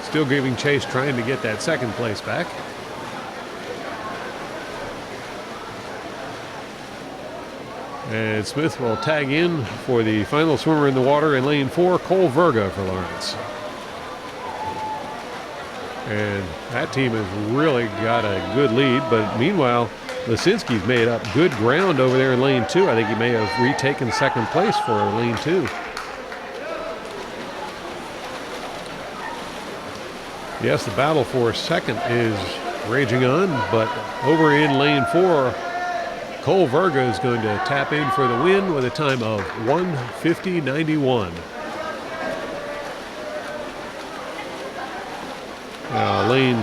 Still giving chase, trying to get that second place back. And Smith will tag in for the final swimmer in the water in lane 4, Cole Verga for Lawrence. And that team has really got a good lead, but meanwhile, Lasinski's made up good ground over there in lane 2. I think he may have retaken second place for lane 2. Yes, the battle for second is raging on, but over in lane 4, Nicole Verga is going to tap in for the win with a time of 1:50.91. Lane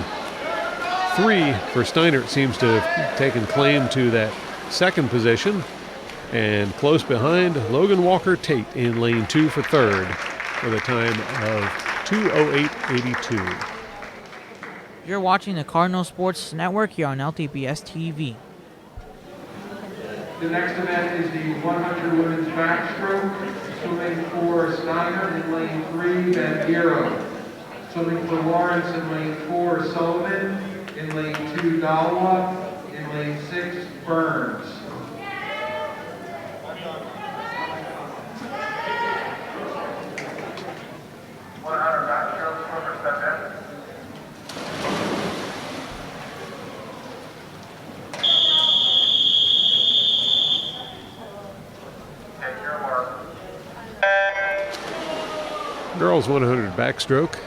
3 for Steinert seems to have taken claim to that second position. And close behind, Logan Walker-Tate in lane 2 for third with a time of 2:08.82. You're watching the Cardinal Sports Network here on LTBS TV. The next event is the 100 women's backstroke. Swimming for Steinert in lane 3, Van Giro. Swimming for Lawrence in lane 4, Sullivan. In lane 2, Dalwa. In lane 6, Burns. Girls 100 backstroke.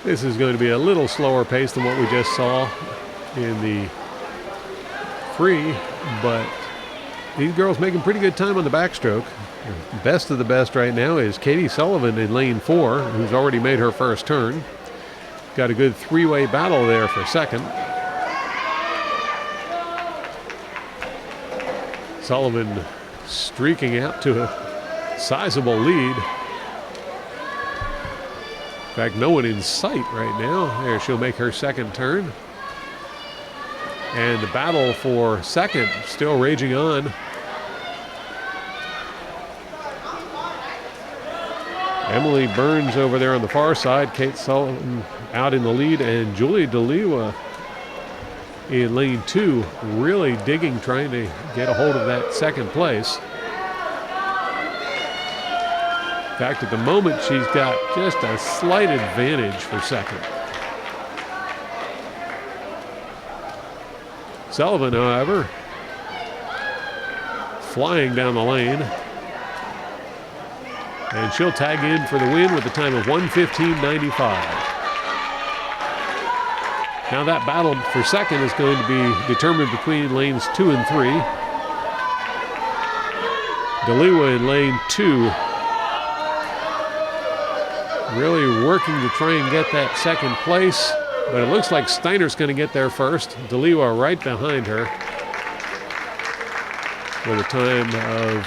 This is going to be a little slower pace than what we just saw in the free, but these girls making pretty good time on the backstroke. The best of the best right now is Katie Sullivan in lane 4, who's already made her first turn. Got a good three-way battle there for second. Sullivan streaking out to a sizable lead. In fact, no one in sight right now. There, she'll make her second turn. And the battle for second still raging on. Emily Burns over there on the far side. Kate Sullivan out in the lead. And Julie DeLiwa in lane 2, really digging, trying to get a hold of that second place. In fact, at the moment, she's got just a slight advantage for second. Sullivan, however, flying down the lane. And she'll tag in for the win with a time of 1:15.95. Now that battle for second is going to be determined between lanes 2 and 3. DeLiwa in lane 2, really working to try and get that second place, but it looks like Steinert's going to get there first. DeLiwa right behind her with a time of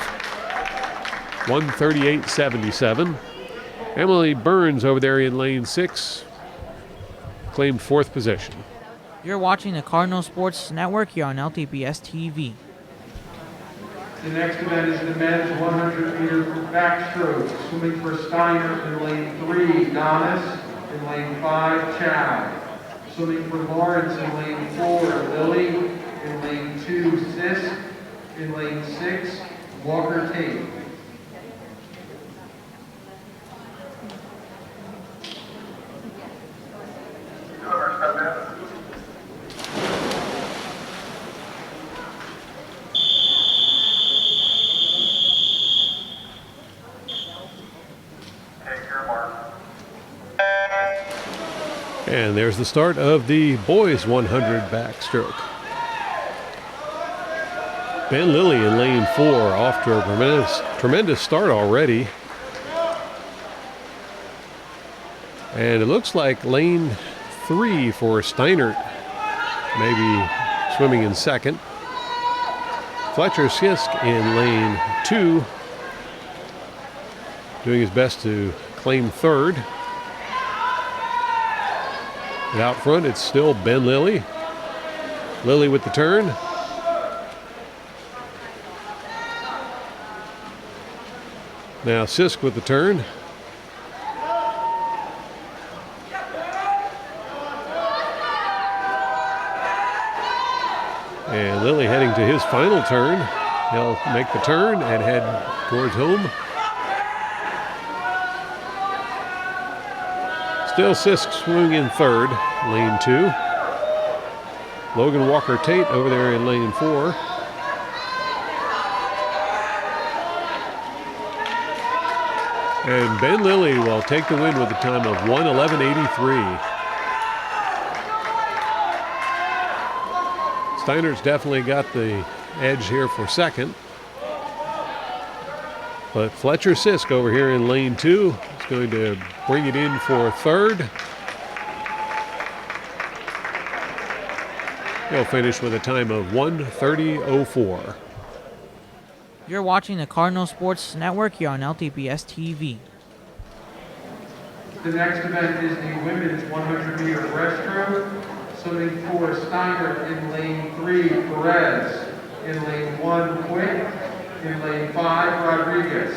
1:38.77. Emily Burns over there in lane 6 claimed fourth position. You're watching the Cardinal Sports Network here on LTBS TV. The next event is the men's 100-meter backstroke. Swimming for Steinert in lane 3, Donis. In lane 5, Chow. Swimming for Lawrence in lane 4, Lilly. In lane 2, Sisk. In lane 6, Walker-Tate. And there's the start of the boys 100 backstroke. Ben Lilly in lane 4 off to a tremendous start already. And it looks like lane 3 for Steinert, maybe swimming in second. Fletcher Sisk in lane 2, doing his best to claim third. And out front, it's still Ben Lilly. Lilly with the turn. Now Sisk with the turn. And Lilly heading to his final turn. He'll make the turn and head towards home. Still Sisk swinging in third, lane 2. Logan Walker-Tate over there in lane 4. And Ben Lilly will take the win with a time of 1:11.83. Steinert's definitely got the edge here for second. But Fletcher Sisk over here in lane 2 is going to bring it in for third. He'll finish with a time of 1:30.04. You're watching the Cardinal Sports Network here on LTBS TV. The next event is the women's 100-meter breaststroke. Swimming for Steinert in lane 3, Perez. In lane 1, Quick. In lane 5, Rodriguez.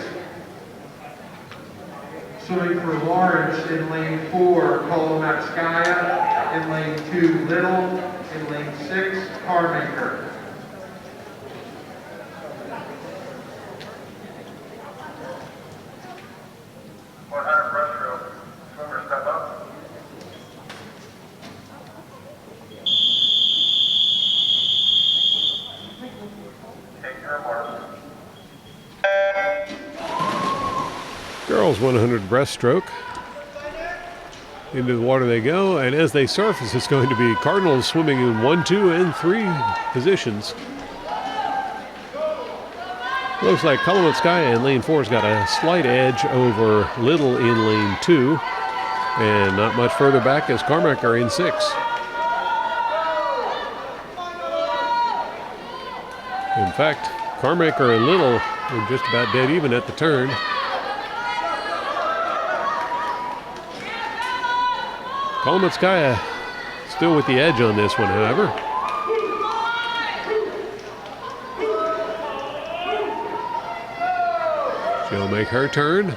Swimming for Lawrence in lane 4, Kolomatskaya. In lane 2, Little. In lane 6, Carmaker. Girls 100 breaststroke. Into the water they go, and as they surface, it's going to be Cardinals swimming in 1, 2, and 3 positions. Looks like Kolomatskaya in lane 4 has got a slight edge over Little in lane 2, and not much further back is Carmaker in 6. In fact, Carmaker and Little are just about dead even at the turn. Kolomatskaya still with the edge on this one, however. She'll make her turn.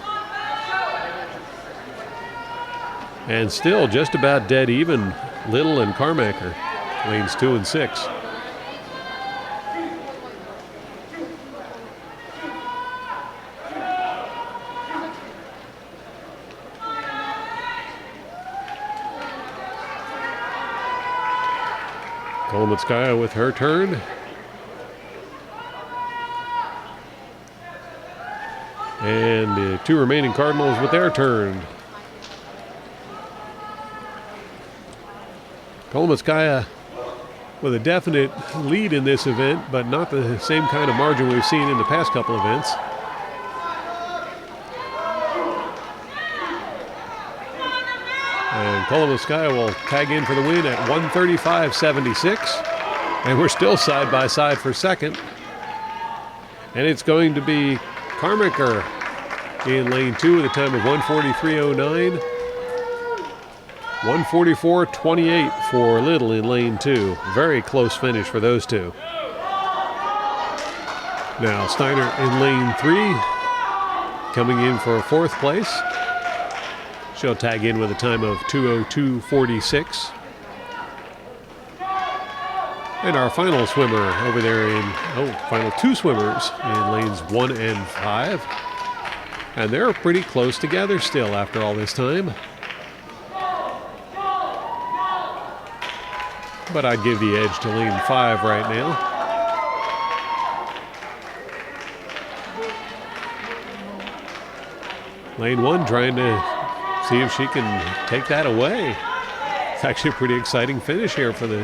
And still just about dead even, Little and Carmaker, lanes 2 and 6. Kolomatskaya with her turn. And the 2 remaining Cardinals with their turn. Kolomatskaya with a definite lead in this event, but not the same kind of margin we've seen in the past couple events. And Kolomatskaya will tag in for the win at 1:35.76. And we're still side by side for second. And it's going to be Carmaker in lane 2 with a time of 1:43.09. 1:44.28 for Little in lane 2. Very close finish for those two. Now Steinert in lane 3, coming in for 4th place. She'll tag in with a time of 2:02.46. And our final swimmer over there final 2 swimmers in lanes 1 and 5. And they're pretty close together still after all this time. But I'd give the edge to lane 5 right now. Lane 1 trying to see if she can take that away. It's actually a pretty exciting finish here for the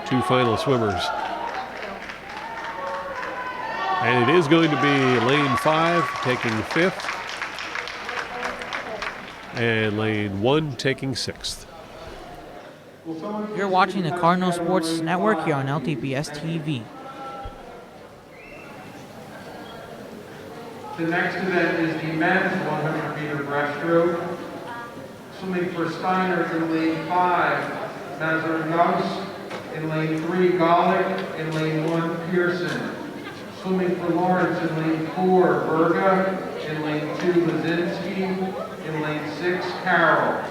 2 final swimmers. And it is going to be lane 5 taking 5th. And lane 1 taking 6th. You're watching the Cardinal Sports Network here on LTBS TV. The next event is the men's 100-meter breaststroke. Swimming for Steinert in lane 5, Mazarnos. In lane 3, Golick. In lane 1, Pearson. Swimming for Lawrence in lane 4, Berga. In lane 2, Lazinski. In lane 6, Carroll.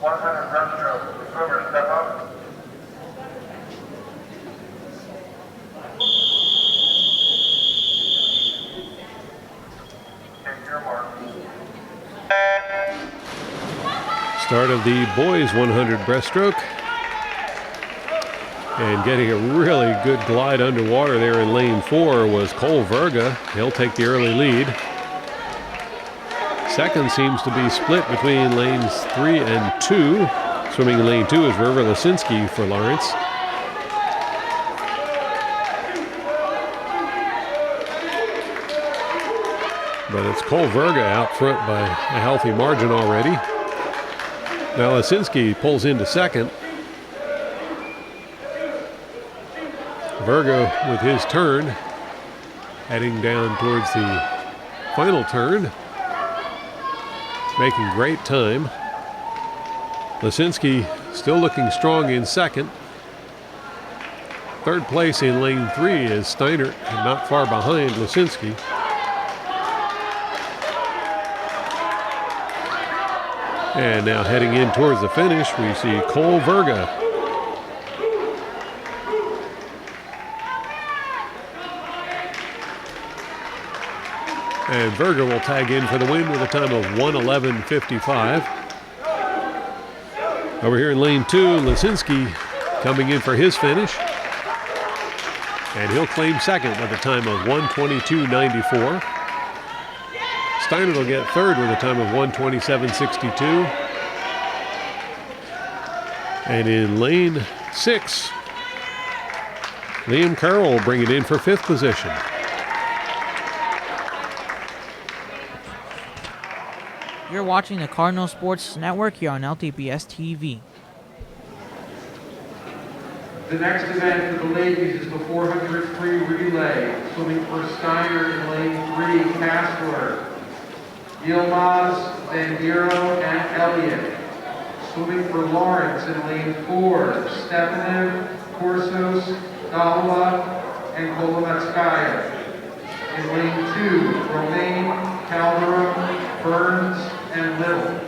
Breaststroke. Swimmer, step up. Take your mark. Start of the boys 100 breaststroke. And getting a really good glide underwater there in lane 4 was Cole Verga. He'll take the early lead. Second seems to be split between lanes 3 and 2. Swimming in lane 2 is River Lasinski for Lawrence. But it's Cole Verga out front by a healthy margin already. Now Lasinski pulls into second. Verga with his turn, heading down towards the final turn, making great time. Lasinski still looking strong in second. Third place in lane 3 is Steinert, not far behind Lasinski. And now heading in towards the finish, we see Cole Verga. And Verga will tag in for the win with a time of 1:11.55. Over here in lane 2, Lasinski coming in for his finish. And he'll claim second with a time of 1:22.94. Steinert will get third with a time of 1:27.62. And in lane 6, Liam Carroll will bring it in for 5th position. You're watching the Cardinal Sports Network here on LTBS TV. The next event for the ladies is the 400 free relay. Swimming for Steinert in lane 3, Castler, Yilmaz, Bandero, and Elliott. Swimming for Lawrence in lane 4, Stepanev, Korsos, Dalwa, and Kolometskaya. In lane 2, Romaine, Calderon, Burns, and Little.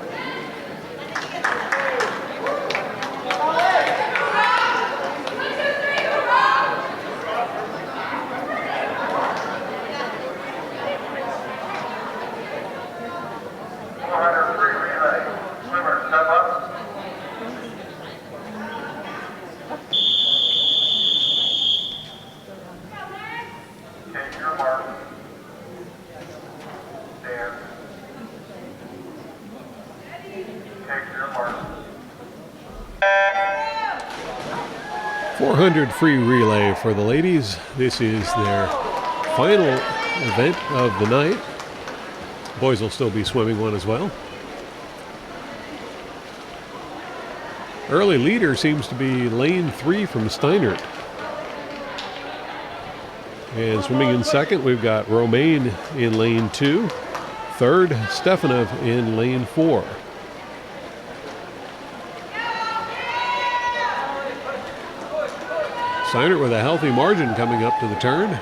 Take your mark. Stand. Take your mark. 400 free relay for the ladies. This is their final event of the night. Boys will still be swimming one as well. Early leader seems to be lane 3 from Steinert. And swimming in second, we've got Romaine in lane 2. Third, Stefanov in lane 4. Steinert with a healthy margin coming up to the turn.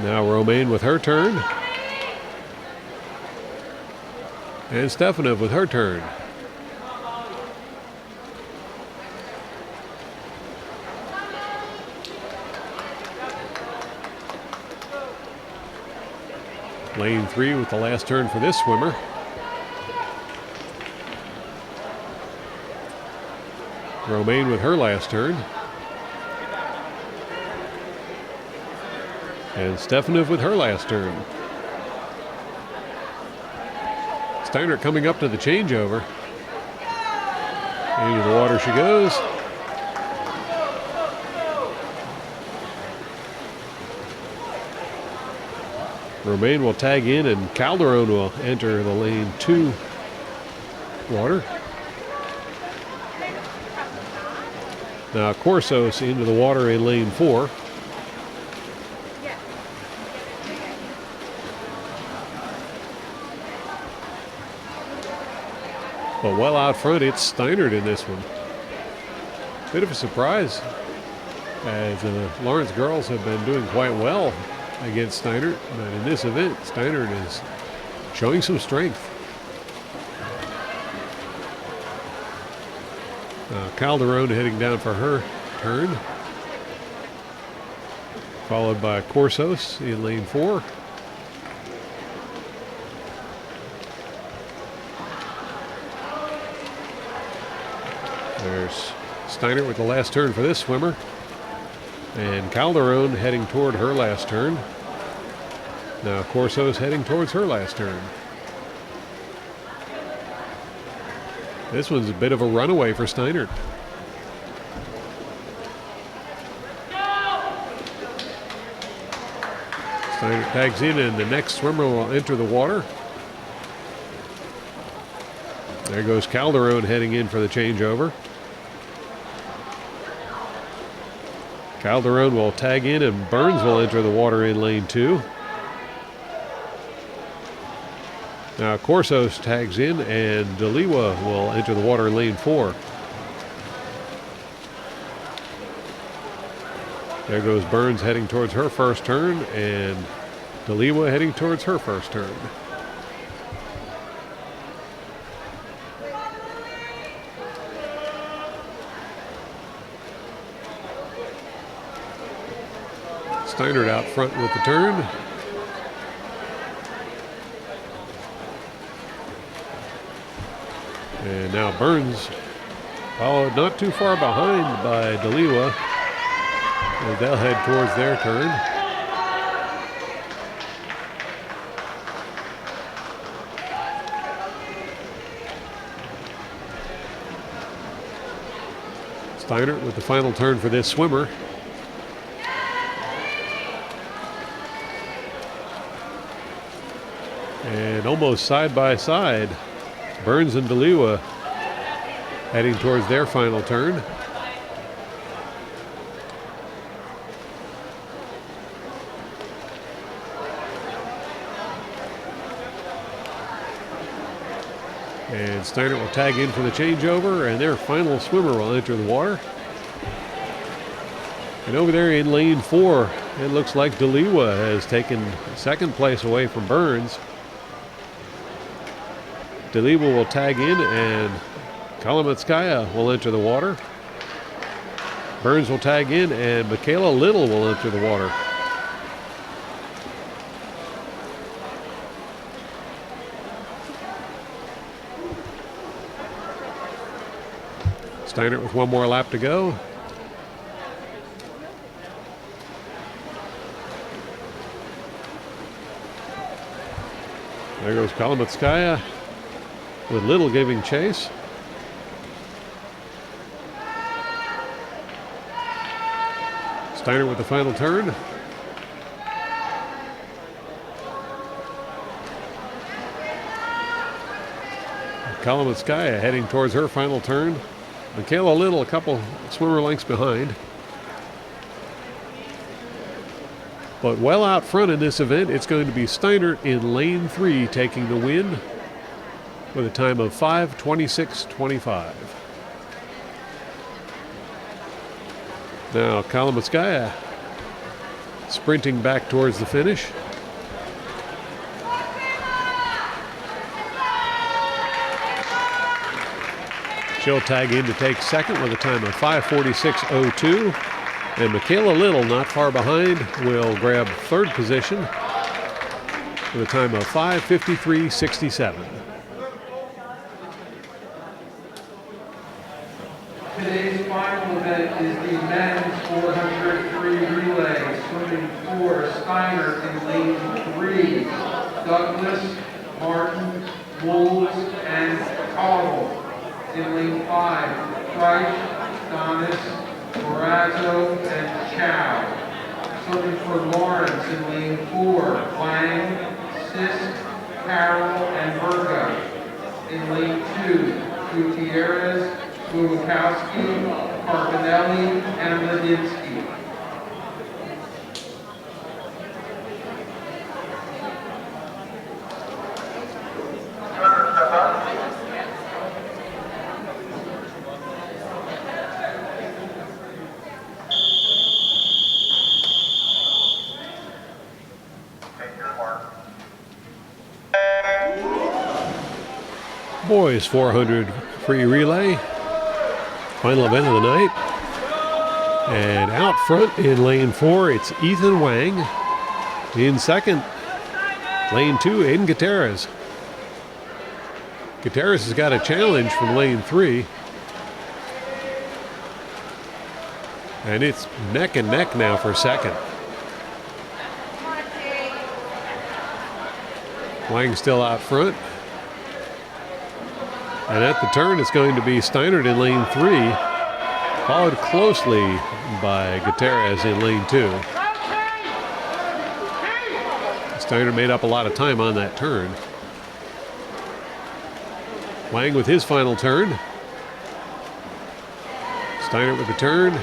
Now Romaine with her turn. And Stefanov with her turn. Lane 3 with the last turn for this swimmer. Romaine with her last turn. And Stefanov with her last turn. Steinert coming up to the changeover. Into the water she goes. Romaine will tag in and Calderon will enter the lane 2 water. Now Korsos into the water in lane 4. But well out front, it's Steinert in this one. Bit of a surprise, as the Lawrence girls have been doing quite well against Steinert, but in this event, Steinert is showing some strength. Calderon heading down for her turn, followed by Korsos in lane 4. There's Steinert with the last turn for this swimmer. And Calderon heading toward her last turn. Now Corso's heading towards her last turn. This one's a bit of a runaway for Steinert. Steinert tags in, and the next swimmer will enter the water. There goes Calderon heading in for the changeover. Calderon will tag in, and Burns will enter the water in lane 2. Now Corsos tags in, and Deliwa will enter the water in lane 4. There goes Burns heading towards her first turn, and Deliwa heading towards her first turn. Steinert out front with the turn. And now Burns followed not too far behind by Deliwa as they'll head towards their turn. Steinert with the final turn for this swimmer. And almost side by side, Burns and Deliwa heading towards their final turn. And Steinert will tag in for the changeover, and their final swimmer will enter the water. And over there in lane 4, it looks like Deliwa has taken second place away from Burns. Deliwa will tag in, and Kalamatskaya will enter the water. Burns will tag in, and Michaela Little will enter the water. Steinert with one more lap to go. There goes Kalamatskaya, with Little giving chase. Steinert with the final turn. Kalamatskaya heading towards her final turn. Michaela Little a couple swimmer lengths behind. But well out front in this event, it's going to be Steinert in lane 3 taking the win with a time of 5:26.25. Now Kalamatskaya sprinting back towards the finish. She'll tag in to take second with a time of 5:46.02. And Michaela Little, not far behind, will grab third position with a time of 5:53.67. Today's final event is the men's 400 free relay. Swimming for Steinert in lane 3. Douglas, Martin, Wolves, and Caldwell. In lane 5, Price, Donis, Morazzo, and Chow. Swimming for Lawrence in lane 4, Wang, Sisk, Carroll, and Virgo. In lane 2, Gutierrez, Bubakowski, Carpinelli, and Ladinsky. Boys 400 free relay, final event of the night. And out front in lane 4, it's Ethan Wang. In second, lane 2, Aiden Gutierrez. Gutierrez has got a challenge from lane 3. And it's neck and neck now for second. Wang still out front. And at the turn, it's going to be Steinert in lane 3, followed closely by Gutierrez in lane 2. Steinert made up a lot of time on that turn. Wang with his final turn. Steinert with the turn.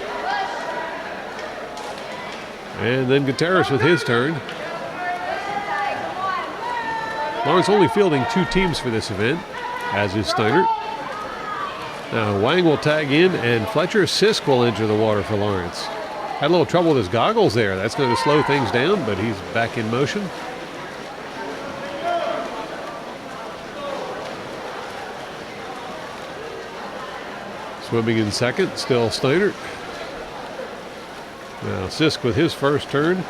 And then Gutierrez with his turn. Lawrence only fielding 2 teams for this event, as is Steinert. Now Wang will tag in, and Fletcher Sisk will enter the water for Lawrence. Had a little trouble with his goggles there. That's going to slow things down, but he's back in motion. Swimming in second, still Steinert. Now Sisk with his first turn.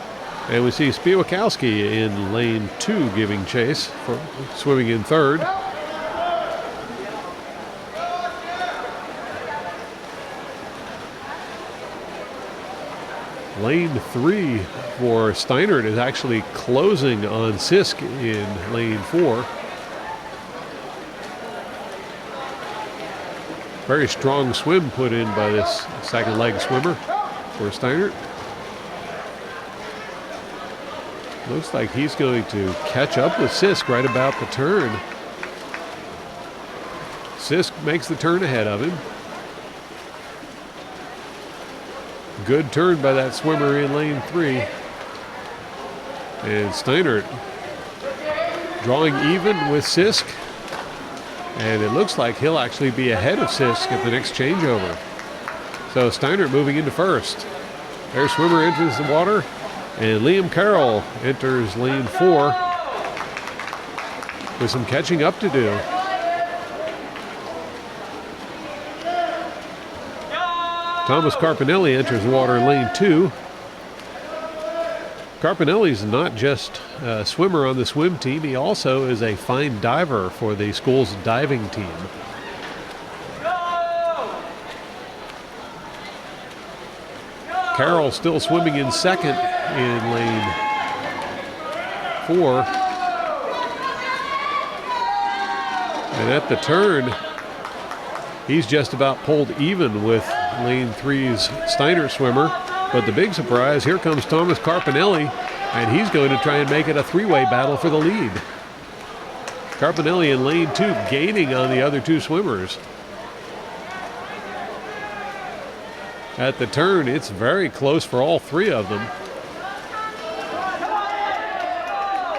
And we see Spiewakowski in lane 2 giving chase, for swimming in third. Lane 3 for Steinert is actually closing on Sisk in lane 4. Very strong swim put in by this second leg swimmer for Steinert. Looks like he's going to catch up with Sisk right about the turn. Sisk makes the turn ahead of him. Good turn by that swimmer in lane 3. And Steinert drawing even with Sisk. And it looks like he'll actually be ahead of Sisk at the next changeover. So Steinert moving into first. Their swimmer enters the water. And Liam Carroll enters lane 4 with some catching up to do. Thomas Carpinelli enters the water in lane 2. Carpinelli's not just a swimmer on the swim team, he also is a fine diver for the school's diving team. Carroll still swimming in second in lane 4. And at the turn, he's just about pulled even with lane 3's Steinert swimmer. But the big surprise, here comes Thomas Carpinelli, and he's going to try and make it a 3-way battle for the lead. Carpinelli in lane 2 gaining on the other 2 swimmers. At the turn, it's very close for all 3 of them.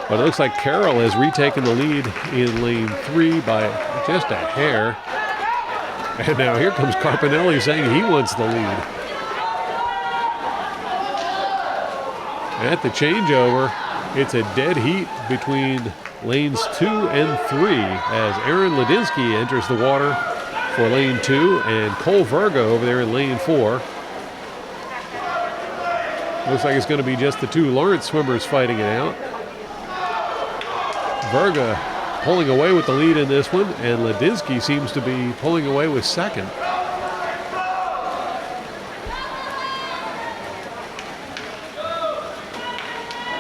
But it looks like Carroll has retaken the lead in lane 3 by just a hair. And now here comes Carpinelli saying he wants the lead. At the changeover, it's a dead heat between lanes 2 and 3 as Aaron Ladinsky enters the water for lane 2 and Cole Verga over there in lane 4. Looks like it's going to be just the 2 Lawrence swimmers fighting it out. Verga pulling away with the lead in this one, and Ladinsky seems to be pulling away with second.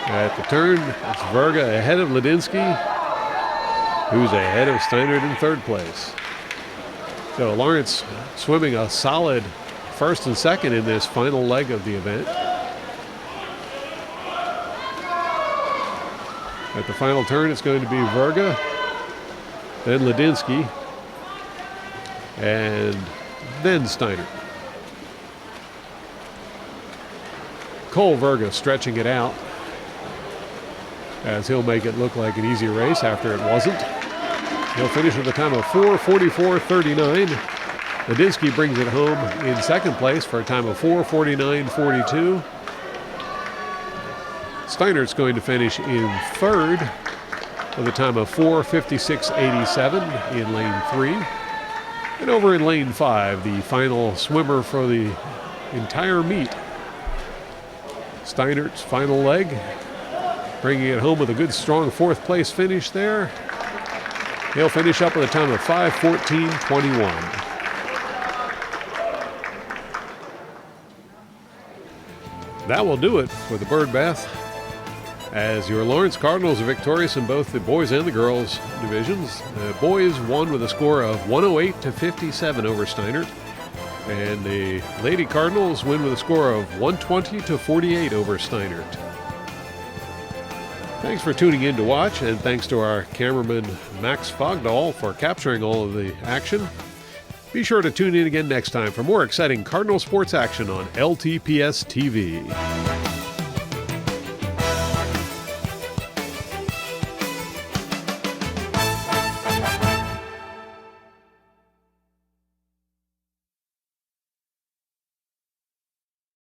At the turn, it's Verga ahead of Ladinsky, who's ahead of Steinert in third place. So Lawrence swimming a solid first and second in this final leg of the event. At the final turn, it's going to be Verga, then Ladinsky, and then Steinert. Cole Verga stretching it out, as he'll make it look like an easy race after it wasn't. He'll finish with a time of 4:44.39. Ladinsky brings it home in second place for a time of 4:49.42. Steinert's going to finish in third with a time of 4:56.87 in lane 3. And over in lane 5, the final swimmer for the entire meet. Steinert's final leg, bringing it home with a good, strong fourth place finish there. He'll finish up with a time of 5:14.21. That will do it for the bird bath. As your Lawrence Cardinals are victorious in both the boys and the girls divisions. The boys won with a score of 108-57 over Steinert. And the Lady Cardinals win with a score of 120-48 over Steinert. Thanks for tuning in to watch, and thanks to our cameraman Max Fogdahl for capturing all of the action. Be sure to tune in again next time for more exciting Cardinal sports action on LTPS TV.